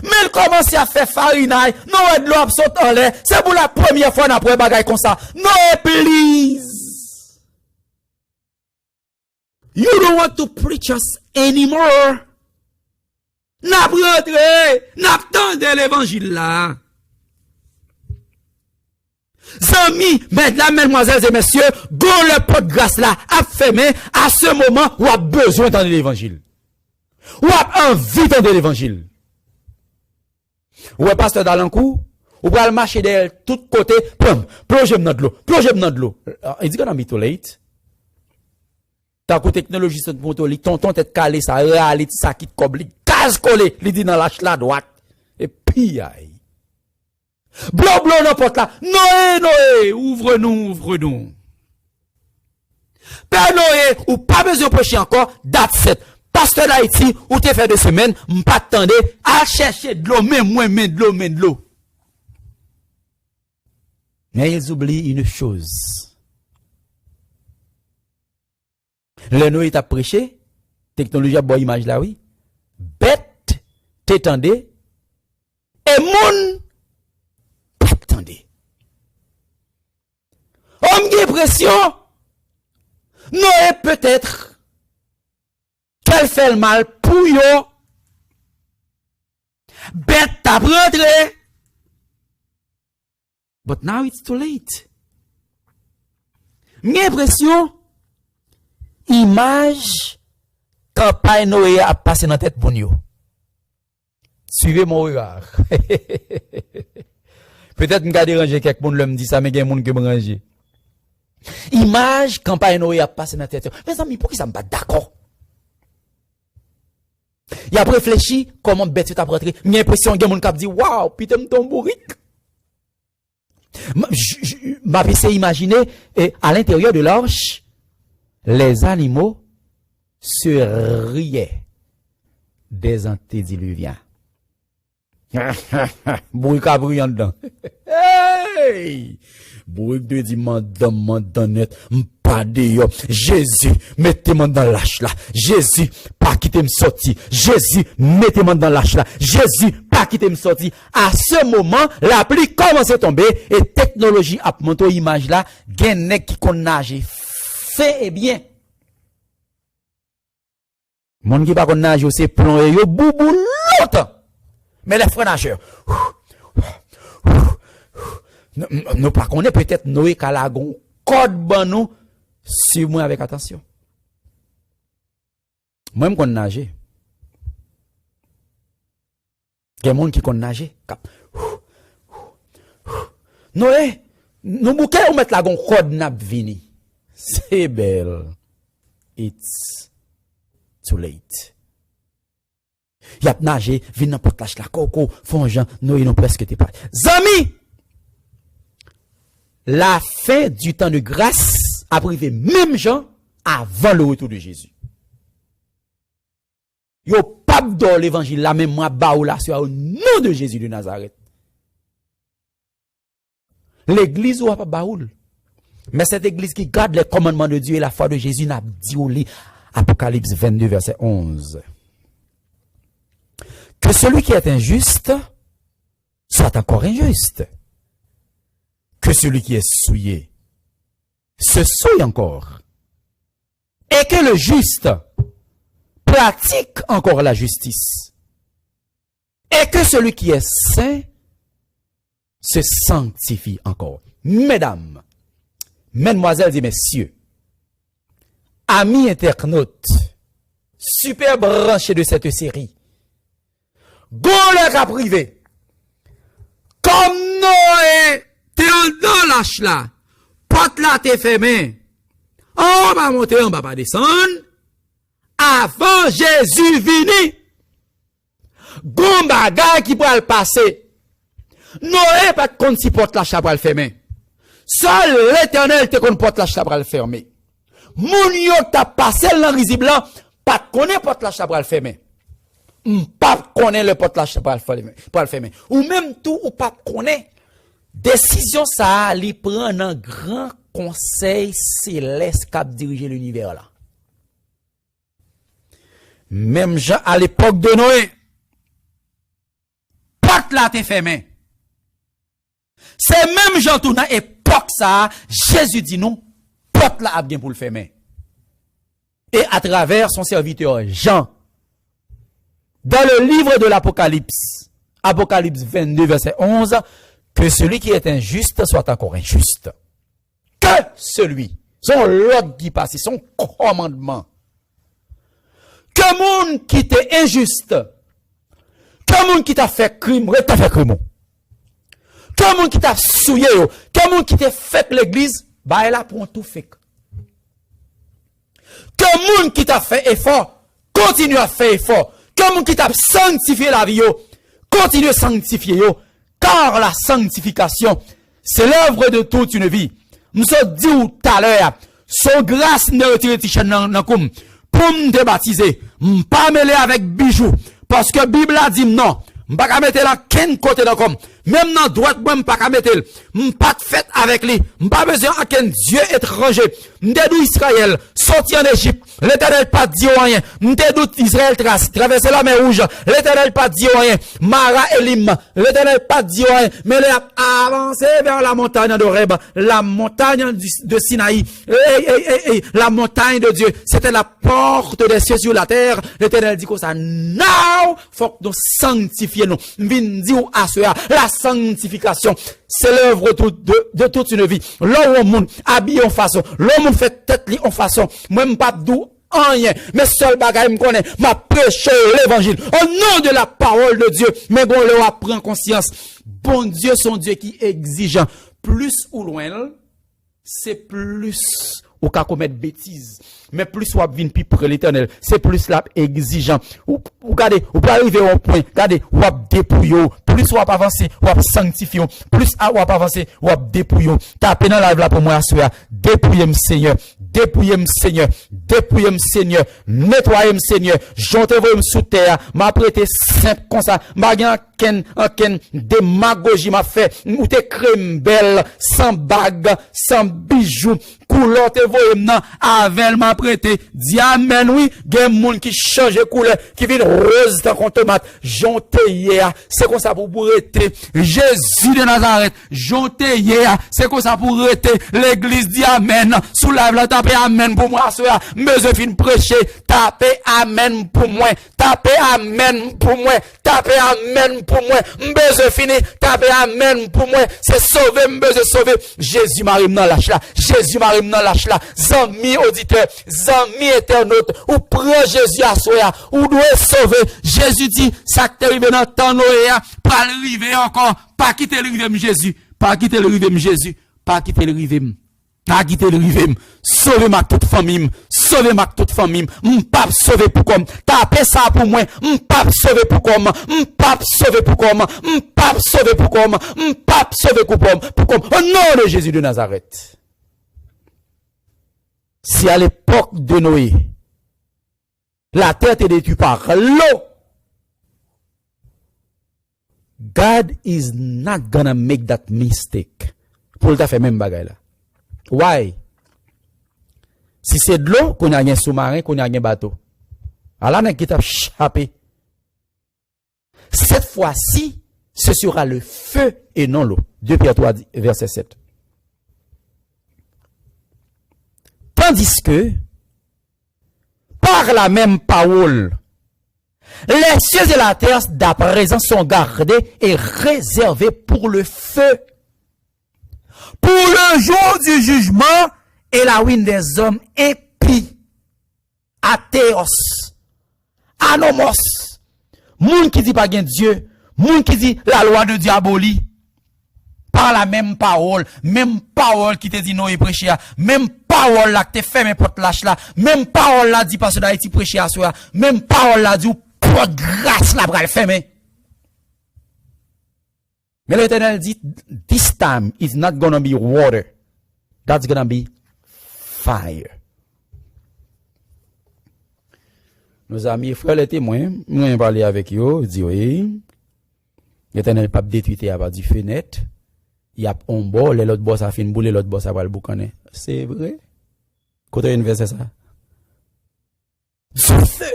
Mais il commence à faire farinaille. Noé de l'eau saute en l'air. C'est pour la première fois d'après bagay comme ça. Noé, please. You don't want to preach us anymore. N'a rentré, n'a tendé l'évangile là. Amis, mesdames, mesdemoiselles et messieurs, go le pot de grâce là, a fermé à ce moment où a besoin d'entendre l'évangile. Ou a envie d'entendre l'évangile. Ouais, pasteur Dalancourt, ou pral marcher derrière tout côté, plongez dans de l'eau, plongez dans de l'eau. Il dit qu'on a mis too late. Ta ko technologie c'est pour toi, ton tête calé ça, réalité ça qui coble, gaz collé, il dit dans la droite. Et puis aïe. Blo n'importe là. Noé, ouvre-nous. Père Noé, ou pas besoin de prêcher encore, date 7. Pasteur d'Haïti, ou te fait 2 semaines, m'pas t'tendez, à chercher de l'eau, de l'eau. Mais ils oublient une chose. Le Noé t'a prêché, technologie a bonne image là, oui. Bête, t'étendez, et moun, attendez. Homme qui pression, Noé peut-être qu'elle fait le mal pour yo. Bête t'a rentré. But now it's too late. J'ai pression, image, campagne Noé a passé dans la tête pour nous. Suivez mon regard. Peut-être que je déranger quelqu'un qui me dit ça, mais il y a des gens qui me dérange. Image, campagne Noé a passé dans la tête. Mais amis, pourquoi ça me pas d'accord? Il a réfléchi comment bête tu as rentré. J'ai l'impression qu'il y a des gens qui disent waouh, putain, ton bourrique. Ma essayé imaginer, à l'intérieur de l'arche, les animaux se riaient des antédiluviens. Bourrique a brûlé en dedans. Hey! Bourrique de dit, madame, pas de yo. Jésus, mettez-moi dans l'âge là. Jésus, pas quitter me sortir. Jésus, mettez-moi dans l'âge là. Jésus, pas quitter me sortir. À ce moment, la pluie commence à tomber et technologie a monté image là. Gen qui kon nage. Fait et bien. Mon qui pas kon nage, c'est plomb et yo boubou longtemps. Mais les frères nageurs, nous pas connaît peut-être Noé Kalagon, code ban nous, suivez-moi avec attention. Moi, je connais nager. Il y a des gens qui connaissent nager. Noé, nous bouquets ou mettre la gon code nap vini. C'est belle. It's too late. Y a nagé, vin nan potache la coco, font Jean, Noé non presque t'es pas. Zami! La fin du temps de grâce a privé même Jean avant le retour de Jésus. Yo pas dans l'évangile la même moi baou là sur au nom de Jésus de Nazareth. L'église ou pas baoul. Mais cette église qui garde les commandements de Dieu et la foi de Jésus n'a dit au lit Apocalypse 22 verset 11. Que celui qui est injuste soit encore injuste. Que celui qui est souillé se souille encore. Et que le juste pratique encore la justice. Et que celui qui est saint se sanctifie encore. Mesdames, mesdemoiselles et messieurs, amis internautes, super branchés de cette série, Gole ka privé. Comme Noé, t'es dans l'âge là. Porte là t'es fermé. On va monter, on va pas descendre. Avant Jésus vini. Gon bagay qui pral passer. Noé pas de si porte la chapelle fermée. Seul l'Éternel te kon porte la chapelle fermée. Moun yo t'a passé dans rizi blanc, pas connaît porte la chapelle fermée. Pas connaît le porte la chapelle fermée. Ou même tout ou pas connaît décision ça li prend un grand conseil céleste qui dirige l'univers là. Même Jean à l'époque de Noé, porte là t'es fermé. C'est même Jean tout dans époque ça, Jésus dit non, porte là a bien pour le fermer. Et à travers son serviteur Jean, dans le livre de l'Apocalypse, Apocalypse 22 verset 11, que celui qui est injuste soit encore injuste. Que celui, son l'ordre qui passe, son commandement. Que moun qui t'est injuste, que moun qui t'a fait crime, t'a fait crime. Que moun qui t'a souillé, que moun qui t'a fait l'église, bah elle a pour tout fait. Que moun qui t'a fait effort, continue à faire effort. Que moun qui t'a sanctifié la vie, continue à sanctifier yo. Car la sanctification, c'est l'œuvre de toute une vie. Nous sommes dit tout à l'heure, son grâce ne retire tichen nan koum. Pour me baptiser, pas mêler avec bijoux. Parce que Bible a dit non. M'pas ka mettre la ken côté dans comme. Même dans droite, moi m'pas ka mettre. M'pas de fête avec lui. M'pas besoin à ken Dieu étranger. M'dedou Israël, sorti en Égypte. L'Éternel pas dit rien. M'dedou Israël traverser la mer rouge. L'Éternel pas dit rien. Mara Elim. L'Éternel pas dit rien. Mais il a avancé vers la montagne d'Oreb. La montagne de Sinaï. La montagne de Dieu. C'était la porte des cieux sur la terre. L'Éternel dit comme ça. Now, faut que nous sanctifions nous. M'vin dit ou assoya. La sanctification, c'est l'œuvre de toute une vie. L'homme monde habillé en façon, l'homme fait tête li en façon. Moi m'pas dou rien, mais seul bagay me connaît, m'a prêché l'évangile au nom de la parole de Dieu. Mais bon, le prend conscience. Bon Dieu, son Dieu qui est exigeant. Plus ou loin, c'est plus ou qu'à commettre bêtises. Mais plus ou vin pi près l'Éternel, c'est plus là exigeant. Ou regardez, ou pas arriver au point, regardez, ou dépouiller, plus ou avancer, ou sanctifier, plus ou avancer, ou dépouiller. Tapez dans la là pour moi assoya, dépouillez-moi Seigneur, dépouillez-moi Seigneur, dépouillez-moi Seigneur, nettoyez-moi Seigneur, jontez-vous sous terre, m'a prêté simple comme ça, m'a ken démagogie m'a fait, ou te crème belle, sans bague, sans bijoux, couleur te voyez nan, avec m'a prêté, dis amen oui, gen moun qui change couleur, qui vient rose dans ton tomate, jonte hier, c'est comme ça pour arrêter, Jésus de Nazareth, jonte hier, c'est comme ça pour arrêter, l'église dit amen, soulève la tapez amen pour moi, soya, me fin prêcher, tapez amen pour moi, tapez amen pour moi, tapez amen pour moi, m'besoin fini, tapez amen pour moi, c'est sauver, m'besoin sauver, Jésus m'arrive dans lâche là, Jésus m'arrive dans lâche là, zami auditeur, zami internaute, ou prend Jésus à soi, ou doit sauver, Jésus dit, ça qui t'est arrivé dans ton Noé, pas arriver encore, pas quitter le rive Jésus, pas quitter le rive Jésus, pas quitter le rive pas quitter le rive, sauver ma toute famille, sauver ma toute famille, m'pap sauver pour comme, tapez ça pour moi, m'pap sauver pour comme, m'pap sauver pour comme, m'pap sauver pour comme, m'pap sauver pour comme, au nom de Jésus de Nazareth. Si à l'époque de Noé, la terre était détruite par l'eau, God is not gonna make that mistake. Pour le faire même bagaille là. Why? Si c'est de l'eau, qu'on a un sous-marin, qu'on a un bateau. Alors, on a qui t'a échappé. Cette fois-ci, ce sera le feu et non l'eau. 2 Pierre 3, verset 7. Tandis que, par la même parole, les cieux et la terre d'à présent sont gardés et réservés pour le feu. Pour le jour du jugement et la ruine des hommes impies, athéos, anomos, moun qui dit pas gain Dieu, moun qui dit la loi de Dieu abolie, par la même parole qui te dit non et prêcher, même parole là que te fait mes portes lâche là, même parole là dit pasteur d'Haïti prêcher à soi, même parole là dit pour grâce la pral fermer. Mais l'Éternel dit, this time is not gonna be water. That's gonna be fire. Nos amis, frères, les témoins, nous parlé avec eux, dit oui, l'Éternel pas détruit à part du feu net. Il y a un bord, l'autre bord ça fait une boule, l'autre bord ça va le boucaner. C'est vrai? Côté une verset ça. Du feu.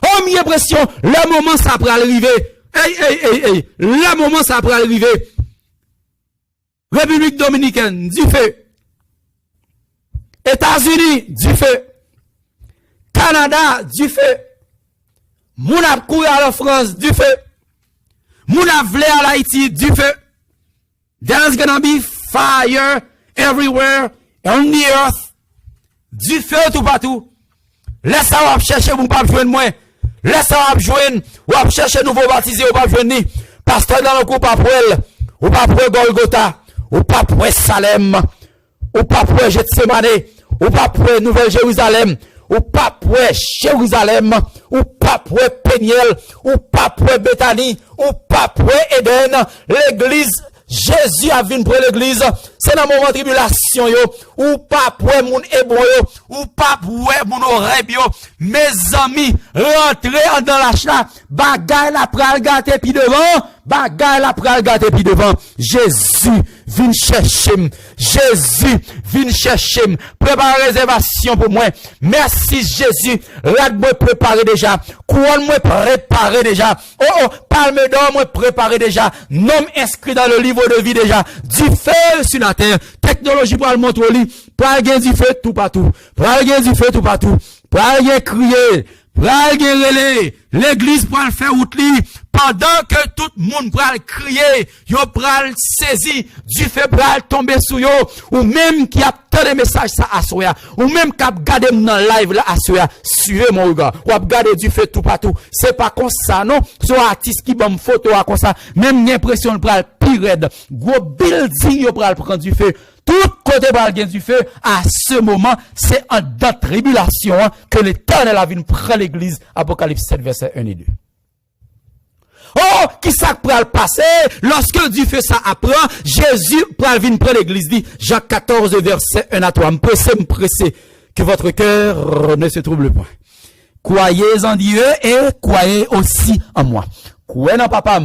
Oh, mi impression, le moment ça va arriver. Hey, le moment ça va arriver. République dominicaine, du feu. États-Unis, du feu. Canada, du feu. Moun ap courir à la France, du feu. Moun ap vle à l'Haïti, du feu. There's gonna be fire everywhere on the earth. Du feu tout partout. Laisse ça chercher ou pas joindre moi. Laisse ça joindre ou chercher nouveau baptisé ou pas joindre ni. Pasteur dans le coup pas pour elle. Ou pas pour Golgotha. Ou pas pour Salem. Ou pas pour Gethsemane. Ou pas pour Nouvelle Jérusalem. Ou pas pour Jérusalem. Ou pas pour Peniel. Ou pas pour Bethany. Ou pas pour Eden. L'église Jésus a venu pour l'église, c'est dans moment de tribulation yo, ou pas pour moun hébreu yo, ou pas pour moun oreb yo. Mes amis, rentrez dans la chla, bagay la pral gâté puis devant, bagay la pral gâté puis devant. Jésus vient chercher, Jésus vient chercher, prépare réservation pour moi. Merci Jésus, rad moi préparé déjà, couronne moi préparé déjà. Oh, palme d'or moi préparé déjà, nom inscrit dans le livre de vie déjà, du feu sur la terre, technologie pour le montrer, pour aller du feu tout partout, pour aller du feu tout partout, pour aller crier, pour aller relais, l'église pour le faire outli, pendant que tout le monde pour crier, yo pral saisi, du feu pour tomber sur yo, ou même qui a tant de messages ça à soya, ou même qui a gardé dans live là à soya, suivez mon regard, ou a gardé du feu tout partout, c'est pas comme ça non, soit artiste qui bon photo à comme ça, même l'impression pral pire, gros building yo pral prendre du feu. Tout côté pral gen du feu, à ce moment, c'est en date tribulation que l'Éternel a vu prendre l'église, Apocalypse 7, verset 1 et 2. Oh, qui ça pral passer, lorsque du feu ça apprend, Jésus pral venir prendre l'église, dit, Jacques 14, verset 1 à 3, m'pressez, que votre cœur ne se trouble point. Croyez en Dieu et croyez aussi en moi. Croyez en papa,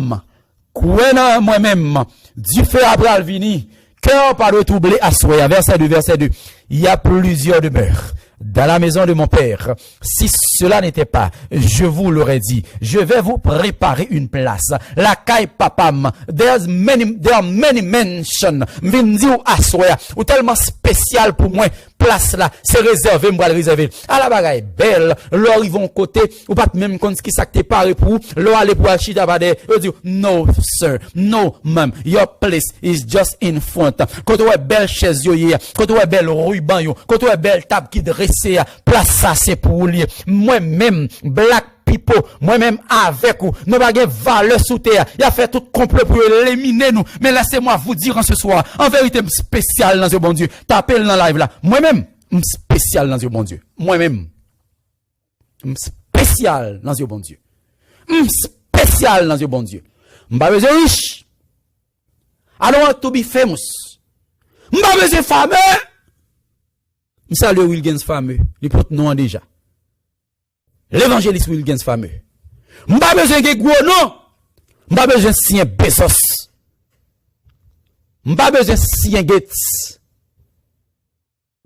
croyez en moi-même, du feu pral venir, cœur pas de troubler à soi. Verset 2, verset 2. Il y a plusieurs demeures dans la maison de mon père. Si cela n'était pas, je vous l'aurais dit. Je vais vous préparer une place. La caille papam. There are many mentions. Vindi ou assoya. Ou tellement spécial pour moi. Place là, c'est réservé, moi le réserver. À la bagaille belle, l'or ils vont côté, ou pas même quand ce qui s'acte paré pour, l'or aller pour achita bade, ils disent, no sir, no ma'am, your place is just in front. Quand on est belle chaise yo, quand on est belle ruban yo, quand on est belle table qui dressée, place ça c'est pour lui. Moi-même, black people, moi-même avec vous, nous pas valeur sous terre. Il a fait tout complot pour éliminer nous. Mais laissez-moi vous dire en ce soir, en vérité, spécial dans ce bon Dieu. Tapez dans live là. Moi-même, spécial dans ce bon Dieu. Moi-même, spécial dans ce bon Dieu. Spécial dans ce bon Dieu. M'pas besoin riche. I don't want to be famous. M'pas besoin fameux. M'salue Wilkins fameux. Il porte nom déjà. L'évangéliste Wilkins fameux. M'pas besoin de gros non. M'pas besoin de signer Bezos. M'pas besoin de signer Gates.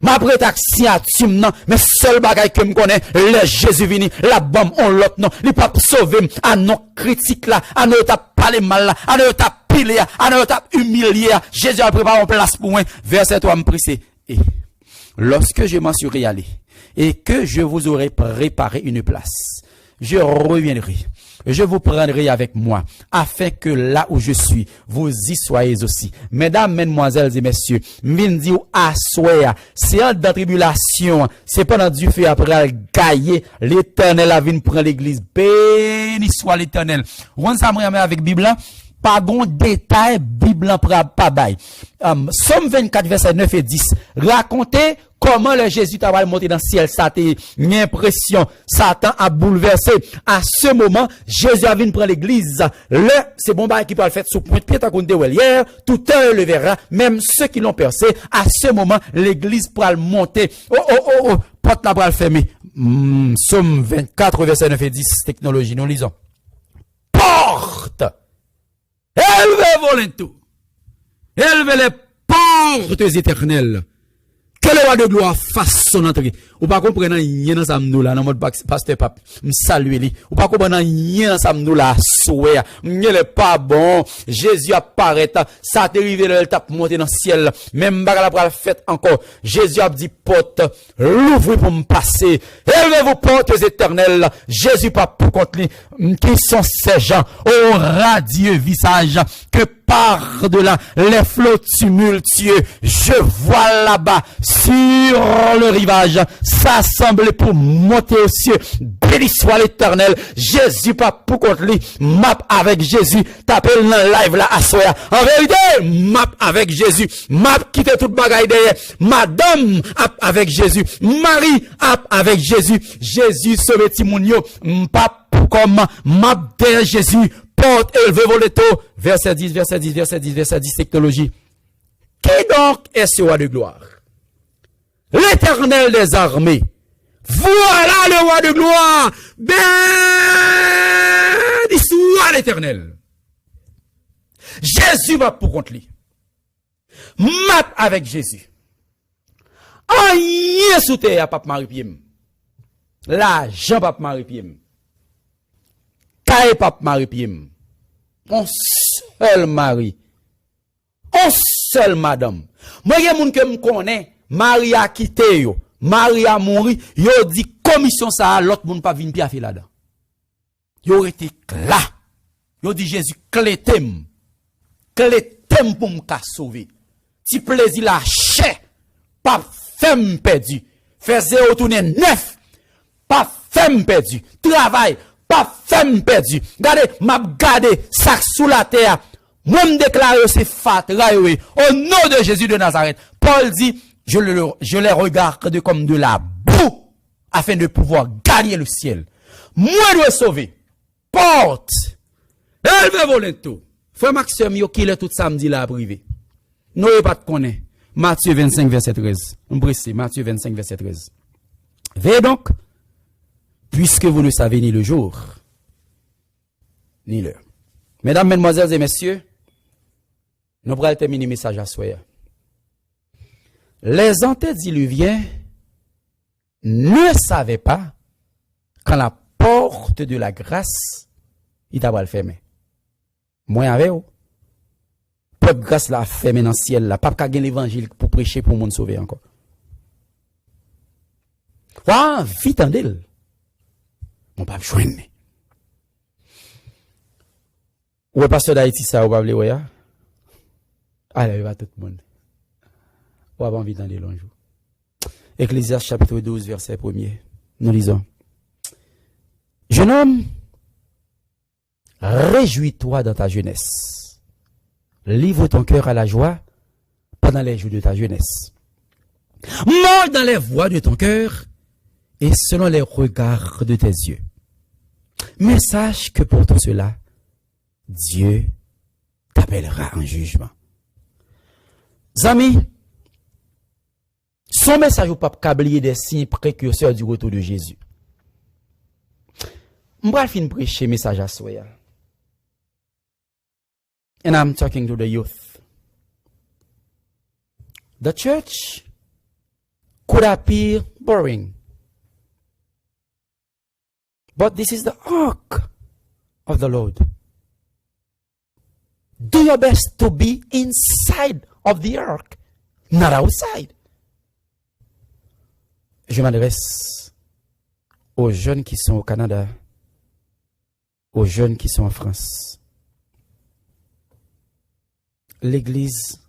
Ma prête à signature non, mais seul bagay que me connaît, le Jésus vini, la bombe on l'autre non, il pas sauver à non critique là, à non t'a parler mal là, à non t'a pilé, à non t'a humilié. Jésus a préparé une place pour moi. Verset 3 me pressé. Et lorsque je m'en serai allé et que je vous aurai préparé une place, je reviendrai. Je vous prendrai avec moi, afin que là où je suis, vous y soyez aussi. Mesdames, mesdemoiselles et messieurs, m'vin ou assoya, c'est en de tribulation, c'est pendant du feu après gailler, l'Éternel a venu prendre l'église. Béni soit l'Éternel. On s'amène avec Bible, pas gon détail Bible en pas bail. Somme 24 verset 9 et 10 raconter comment le Jésus t'a monté dans le ciel. Ça t'a une impression. Satan a bouleversé. À ce moment, Jésus a venu prendre l'église. C'est bon qui peut le faire sous point de pied, t'as compté hier. Tout un le verra. Même ceux qui l'ont percé. À ce moment, l'église pourra le monter. Porte la bras fermée. Somme 24 verset 9 et 10. Technologie. Nous lisons. Porte. Élevez vos linteaux. Élevez les portes éternelles. Que le roi de gloire fasse son entrée. Ou pas comprendre rien dans samedi là, dans mode pasteur pape. Me saluer lui. Ou pas comprendre rien dans samedi là, souhait. N'est pas bon. Jésus apparaît. Ça t'est arrivé le tape monter dans le ciel. Même bagarre la fête encore. Jésus a dit porte, l'ouvrir pour me passer. Élevez vos portes éternelles. Jésus pas pour contre lui. Qui sont ces gens au radieux visage que par-delà les flots tumultueux, je vois là-bas sur le rivage s'assembler pour monter aux cieux. Béni soit l'Éternel. Jésus pas pour contre lui. Map avec Jésus. T'appelles dans live là à soir. En vérité, map avec Jésus. Map quitte toute bagaille derrière. Madame avec Jésus. Marie avec Jésus. Jésus sauve Timounio. Pas comme map derrière Jésus. Porte élevé vos linteaux. Verset 10, verset 10, verset 10, verset 10, technologie. Qui donc est ce roi de gloire? L'Éternel des armées. Voilà le roi de gloire. Béni soit l'Éternel. Jésus va pour contre lui. Map avec Jésus. Rien sous terre, pape Marie-Pierre. L'argent, pape Marie-Pierre. Caille, pape Marie-Pierre. On seul mari. On seul madame. Moi, il y a des gens que me connaissent. Marie a quitté yo. Marie a mouru. Yo dit commission ça, l'autre monde pas vinn pi a fait là-dedans. Yo été là. Yo dit Jésus, clétem. Clétem pour me sauver. Ti plaisir la chè. Pas femme perdu. Faisait retourner neuf. Pas femme perdu. Travail. Pas femme perdu. Regardez, m'a gardé sac sous la terre. Moi me déclare c'est fat. Au nom de Jésus de Nazareth. Paul dit, je les regarde comme de la boue afin de pouvoir gagner le ciel. Moi dois sauver. Porte. Élevez vos linteaux. Frère Maxime, yo qui est tout samedi là privé. Nous pas de connaître. Matthieu 25 verset 13. On presse Matthieu 25 verset 13. Veillez donc, puisque vous ne savez ni le jour, ni l'heure. Mesdames, mesdemoiselles et messieurs, nous pourrons terminer le message à soi. Les antédiluviens ne savaient pas quand la porte de la grâce, il t'a le fermer. Moi, avec vous, porte grâce la fermée dans le ciel, là, pas qu'à gagner l'évangile pour prêcher pour le monde sauver encore. Ouah, vite en d'elle. Mon pas joindre. Ou est pasteur d'Haïti, ça, ou pas vle, ouais, allez, il va tout le monde. Ou pas envie d'en dire l'anjou. Ecclésiaste chapitre 12, verset 1er. Nous lisons. Jeune homme, réjouis-toi dans ta jeunesse. Livre ton cœur à la joie pendant les jours de ta jeunesse. Mors dans les voies de ton cœur et selon les regards de tes yeux. Mais sache que pour tout cela, Dieu t'appellera en jugement. Amis, son message au pape câblier des signes précurseurs du retour de Jésus. M'bral fin prêcher message à soi. And I'm talking to the youth. The church could appear boring. But this is the ark of the Lord. Do your best to be inside of the ark, not outside. Je m'adresse aux jeunes qui sont au Canada, aux jeunes qui sont en France. L'église,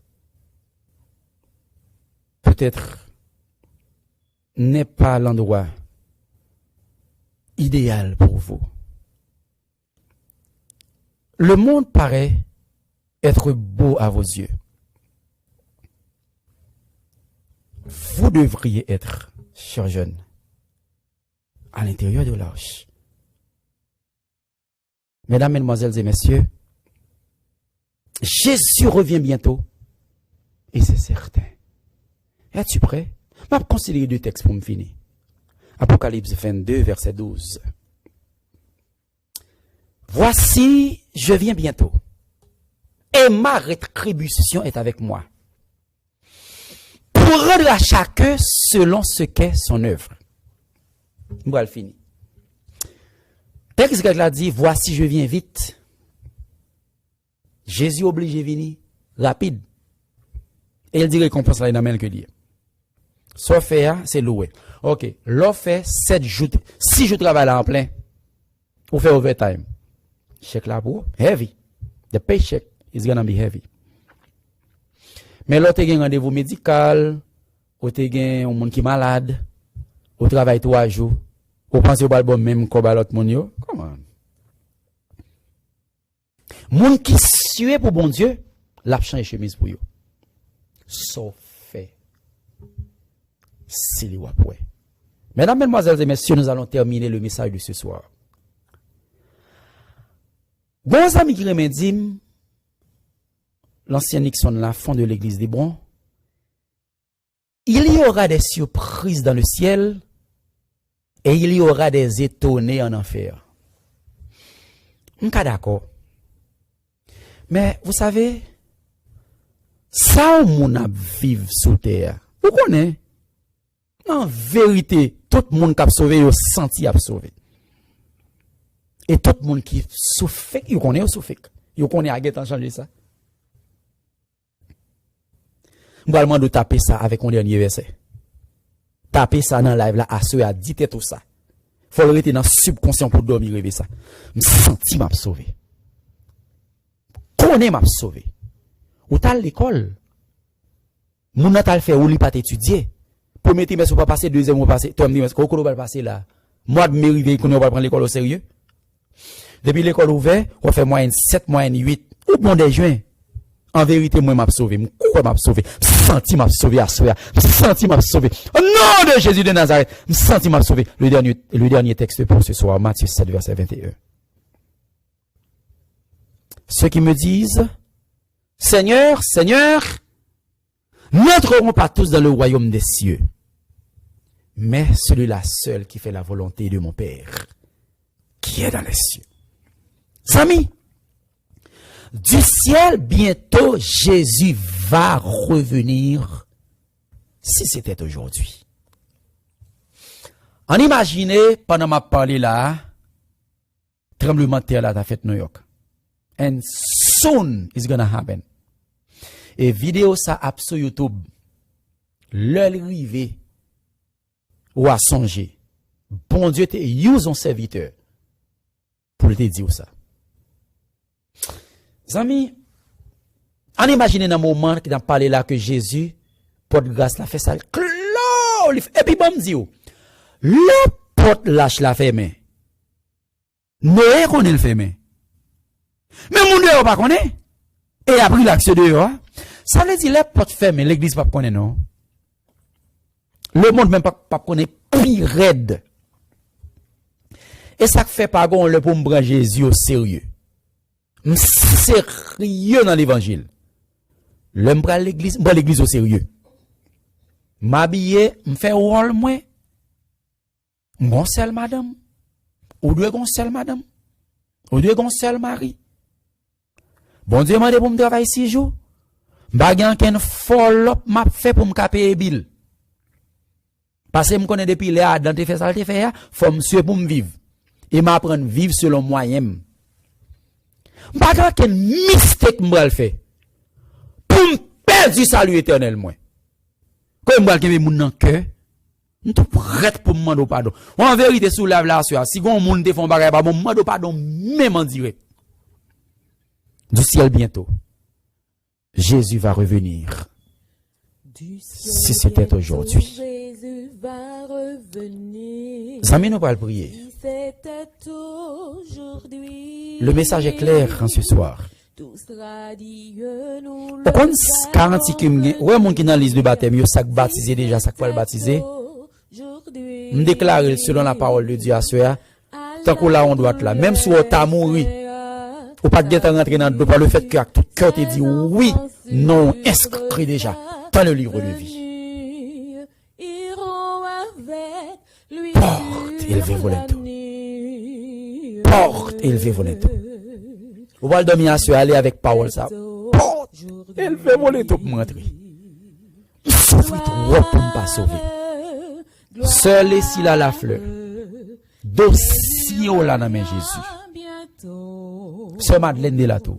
peut-être, n'est pas l'endroit idéal pour vous. Le monde paraît être beau à vos yeux. Vous devriez être, chers jeunes, à l'intérieur de l'arche. Mesdames, mesdemoiselles et messieurs, Jésus revient bientôt. Et c'est certain. Es-tu prêt? Je vais considérer deux textes pour me finir. Apocalypse 22, verset 12. Voici, je viens bientôt. Et ma rétribution est avec moi. Pour rendre à chacun selon ce qu'est son œuvre. Je vais le finir. Texte grec l'a dit, voici, je viens vite. Jésus obligé de venir rapide. Et il dit récompense là, il n'a même que dire. Soit fait, c'est loué. Ok, l'offre fait 7 jours, 6 jours de travail là en plein. Ou fait overtime. Chèque là pour heavy. The paycheck is gonna be heavy. Mais l'autre a un rendez-vous médical, ou t'es un monde qui est malade, ou travaille 3 jours, ou pense au balbon même comme l'autre monde yo. Comment? Monde qui suit pour bon Dieu, l'a changé chemise pour yo. Sauf fait. C'est les wapoué. Mesdames, mesdemoiselles et messieurs, nous allons terminer le message de ce soir. Bon amis qui remédient, l'ancien Nixon, la fond de l'église des Brons, il y aura des surprises dans le ciel et il y aura des étonnés en enfer. On est d'accord. Mais vous savez, ça au monde a vivre sous terre. Vous connaissez? En vérité, tout le monde qui a sauvé, il a senti a sauvé. Et tout le monde qui souffre, il connaît souffre. Il connaît à guetter changer ça. Je vais demander de taper ça avec un dernier verset. Taper ça dans live là, à ceux à dit tout ça. Faut le rester dans le subconscient pour dormir rêver ça. Me senti m'a sauvé. Connaît m'a sauvé. Ou t'as l'école. Moun nan t'al fait ou li pas étudier. Premier trimestre ou pas passer, deuxième ou passer, toi me dis qu'on va passer là. Moi de m'arriver qu'on va prendre l'école au sérieux. Depuis l'école ouverte, on fait moyenne 7, moyenne 8. Ou bon des juin. En vérité, moi m'a sauvé. Pourquoi m'a sauvé? Me senti m'a sauvé à soi. Me senti m'a sauvé. Au nom de Jésus de Nazareth, me senti m'a sauvé. Le dernier texte pour ce soir, Matthieu 7 verset 21. Ceux qui me disent Seigneur, Seigneur, n'entreront pas tous dans le royaume des cieux, mais celui-là seul qui fait la volonté de mon Père, qui est dans les cieux. Amis, du ciel, bientôt, Jésus va revenir, si c'était aujourd'hui. En imaginez, pendant ma parlé là, tremblement de terre là, t'as fait New York. And soon it's gonna happen. Et vidéo ça up sur YouTube. L'heure arrivée ou à songer. Bon Dieu te use son serviteur pour te dire ça. Amis, on imagine dans un moment qui t'a parlé là que Jésus porte grâce la fait ça. Et puis bon dit le porte lâche la fermée. Noé connaît le fermé. Mais mon Dieu pas connaît. Et a pris l'action dehors. Ça veut dire les portes fermées, l'église pas connaît non. Le monde même pas connaît plus raide. Et ça fait pas gon le pour me prendre Jésus au sérieux. Sérieux dans l'évangile. Le m'prend l'église au sérieux. M'habiller, m'fait rôle moi. Mon seul madame. Ou deux gon seul madame. Ou deux gon seul mari. Bon Dieu m'a dit pour me travailler 6 jours. Bagan ken follow m'a fait pour me caper bill. Parce que me connais depuis là dans te fait ça te fait faut monsieur pour me vivre. Et m'apprendre vivre selon moyen. Bagan ken mistake m'bral fait. Pour me perdre du salut éternel moi. Comme m'bral ke moun nan cœur. M'tou prête pour me demander pardon. En vérité sous la là si gon moun te font bagay pas bon demander pardon même en direct. Du ciel bientôt. Jésus va revenir. Si c'était aujourd'hui. Amis, nous allons prier. Le message est clair en ce soir. Au compte 40 qui ouais mon qui dans liste de baptême yo sac baptisé déjà sac pas le baptisé me déclarer selon la parole de Dieu à cela tant qu'on là on doit être là même si on t'a mouru ou pas de rentrer dans le par le fait que tout cœur te dit oui non inscrit déjà dans le livre de vie. Porte élevé volonté. Porte élevé volonté. Vous allez dormir à aller avec parole ça. Porte élevé volonté pour rentrer. Il souffre trop pour ne pas sauver. Seul est s'il a la fleur. Dossier là dans main Jésus. Sœur Madeleine de la Tour.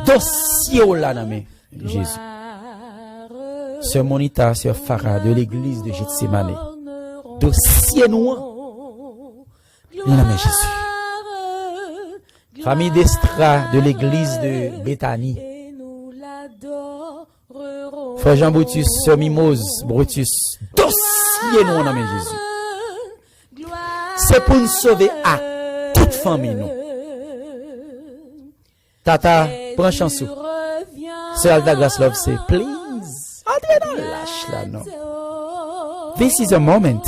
Dossier là dans main Jésus. Sœur Monita, sœur Farah de l'église de Gethsemane. Dossier noir. Dans main Jésus. Famille d'Estra de l'église de Bethanie. Frère Jean Brutus, sœur Mimose Brutus. Dossier noir dans main Jésus. C'est pour nous sauver à toute famille, non. Tata, prends chanson. Sœur Alta Grace Love, c'est please. Entrez dans lâche là, non. This is a moment.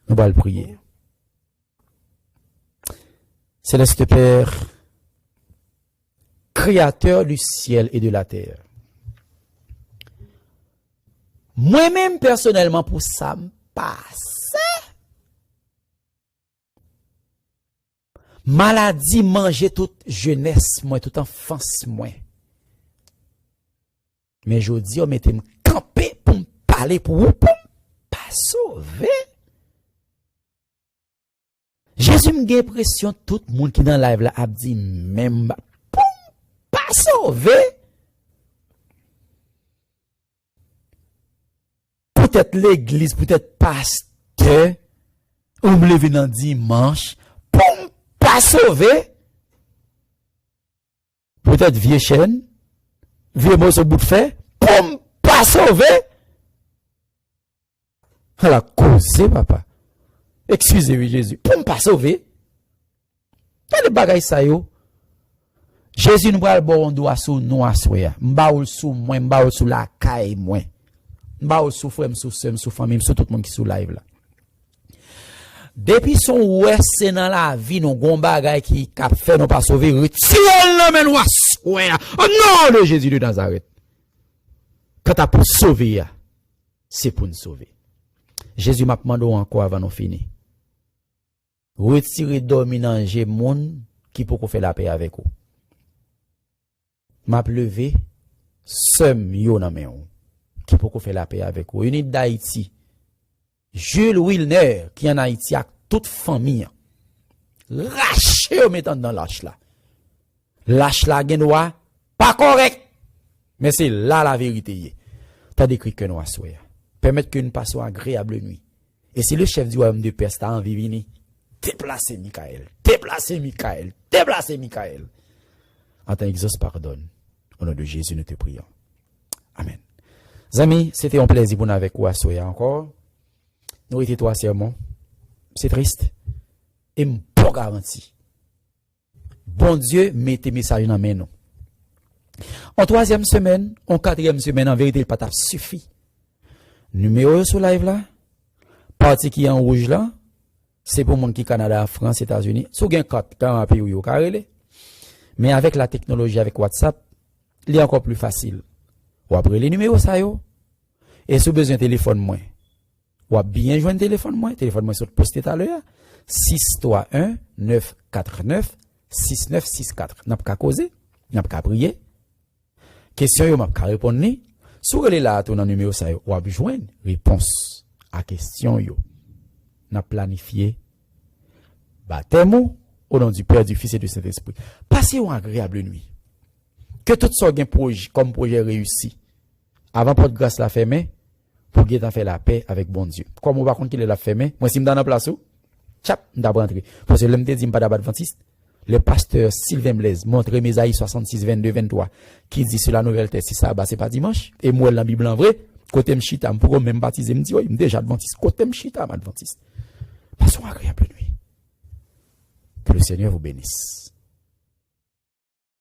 Nous allons prier. Céleste Père, Créateur du ciel et de la terre. Moi-même, personnellement, pour ça, me passe. Maladie manger toute jeunesse, moi, toute enfance, moi. Mais je dis, on mettez me camper pour me parler pour vous, pour pas sauver. Jésus me gagne pression, tout le monde qui dans live là a dit, même pour pas sauver. Peut-être l'église, peut-être pasteur, ou me lever dans dimanche, pour pas sauver. Peut-être vieux chaîne, vieux mot au bout de fer, pour pas sauver. À la cause, papa. Excusez-moi, Jésus. Pour pas sauver. Quel bagay ça yo? Jésus nous va le bon doigt sous nous à soya. M'baoul sous moi, m'baoul sous la caille moi. M'baoul sous frère, sous sœur, sous famille, sous tout le monde qui sous live là. Depuis son ouest c'est dans la vie nous gon bagay qui cap fait nous pas sauver, retirez le men ouest. Oh non, le Jésus de Nazareth. Quand t'as pour sauver, c'est pour nous sauver. Jésus m'a demandé encore avant nous finir. Retirez dominanger monde qui peut faire la paix avec vous. M'a levé seum yo nan men qui peut faire la paix avec vous. Unité d'Haïti. Jules Wilner qui en Haïti a toute famille. Lâché au mettant dans lâche là. Lâche là genwa pas correct. Mais c'est là la vérité. T'as décrit que nous assoya. Permettre que nous passions agréable nuit. Et si le chef du royaume de Perse t'a envie venir, déplacer Michael, déplacer Michael, déplacer Michael. En tant qu'exauce pardonne. Au nom de Jésus, nous te prions. Amen. Amis, c'était un plaisir pour nous avec vous à soya encore. Nous étions trois sermons. C'est triste. Et pas garanti. Bon Dieu, mettez message dans mes noms. En troisième semaine, en quatrième semaine, en vérité, le pataf suffit. Numéro sur live là, parti qui est en rouge là, c'est pour mon qui Canada, France, États-Unis. Sous gain 4, quand un pays ou carré. Mais avec la technologie, avec WhatsApp, il est encore plus facile. Ou après les numéros ça yo. Et si vous besoin de téléphone moi, ou bien joindre téléphone moi sur posté tout à l'heure, 631 949 6964. N'a pas causer, n'a pas prier. Question yo m'a pas répondre ni. Si vous allez là tout dans numéro ça yo, ou joindre réponse à question yo. N'a planifié baptême au nom du Père, du Fils et du Saint-Esprit. Passez une agréable nuit. Que tout ça gain projet comme projet réussi. Avant porte grâce la fermer pour que faire la paix avec bon Dieu. Comme on va contre qu'il est la fermer, moi si me dans la place où chap m'd'a rentrer parce que l'homme te dit pas d'adventiste. Le pasteur Sylvain Blaise montre Ésaïe 66 22 23 qui dit sur la nouvelle tête si ça bah c'est pas dimanche et moi la Bible en vrai côté m'chita pour même baptiser me dit oui déjà adventiste côté m'chita adventiste. Passons agréable nuit. Que le Seigneur vous bénisse.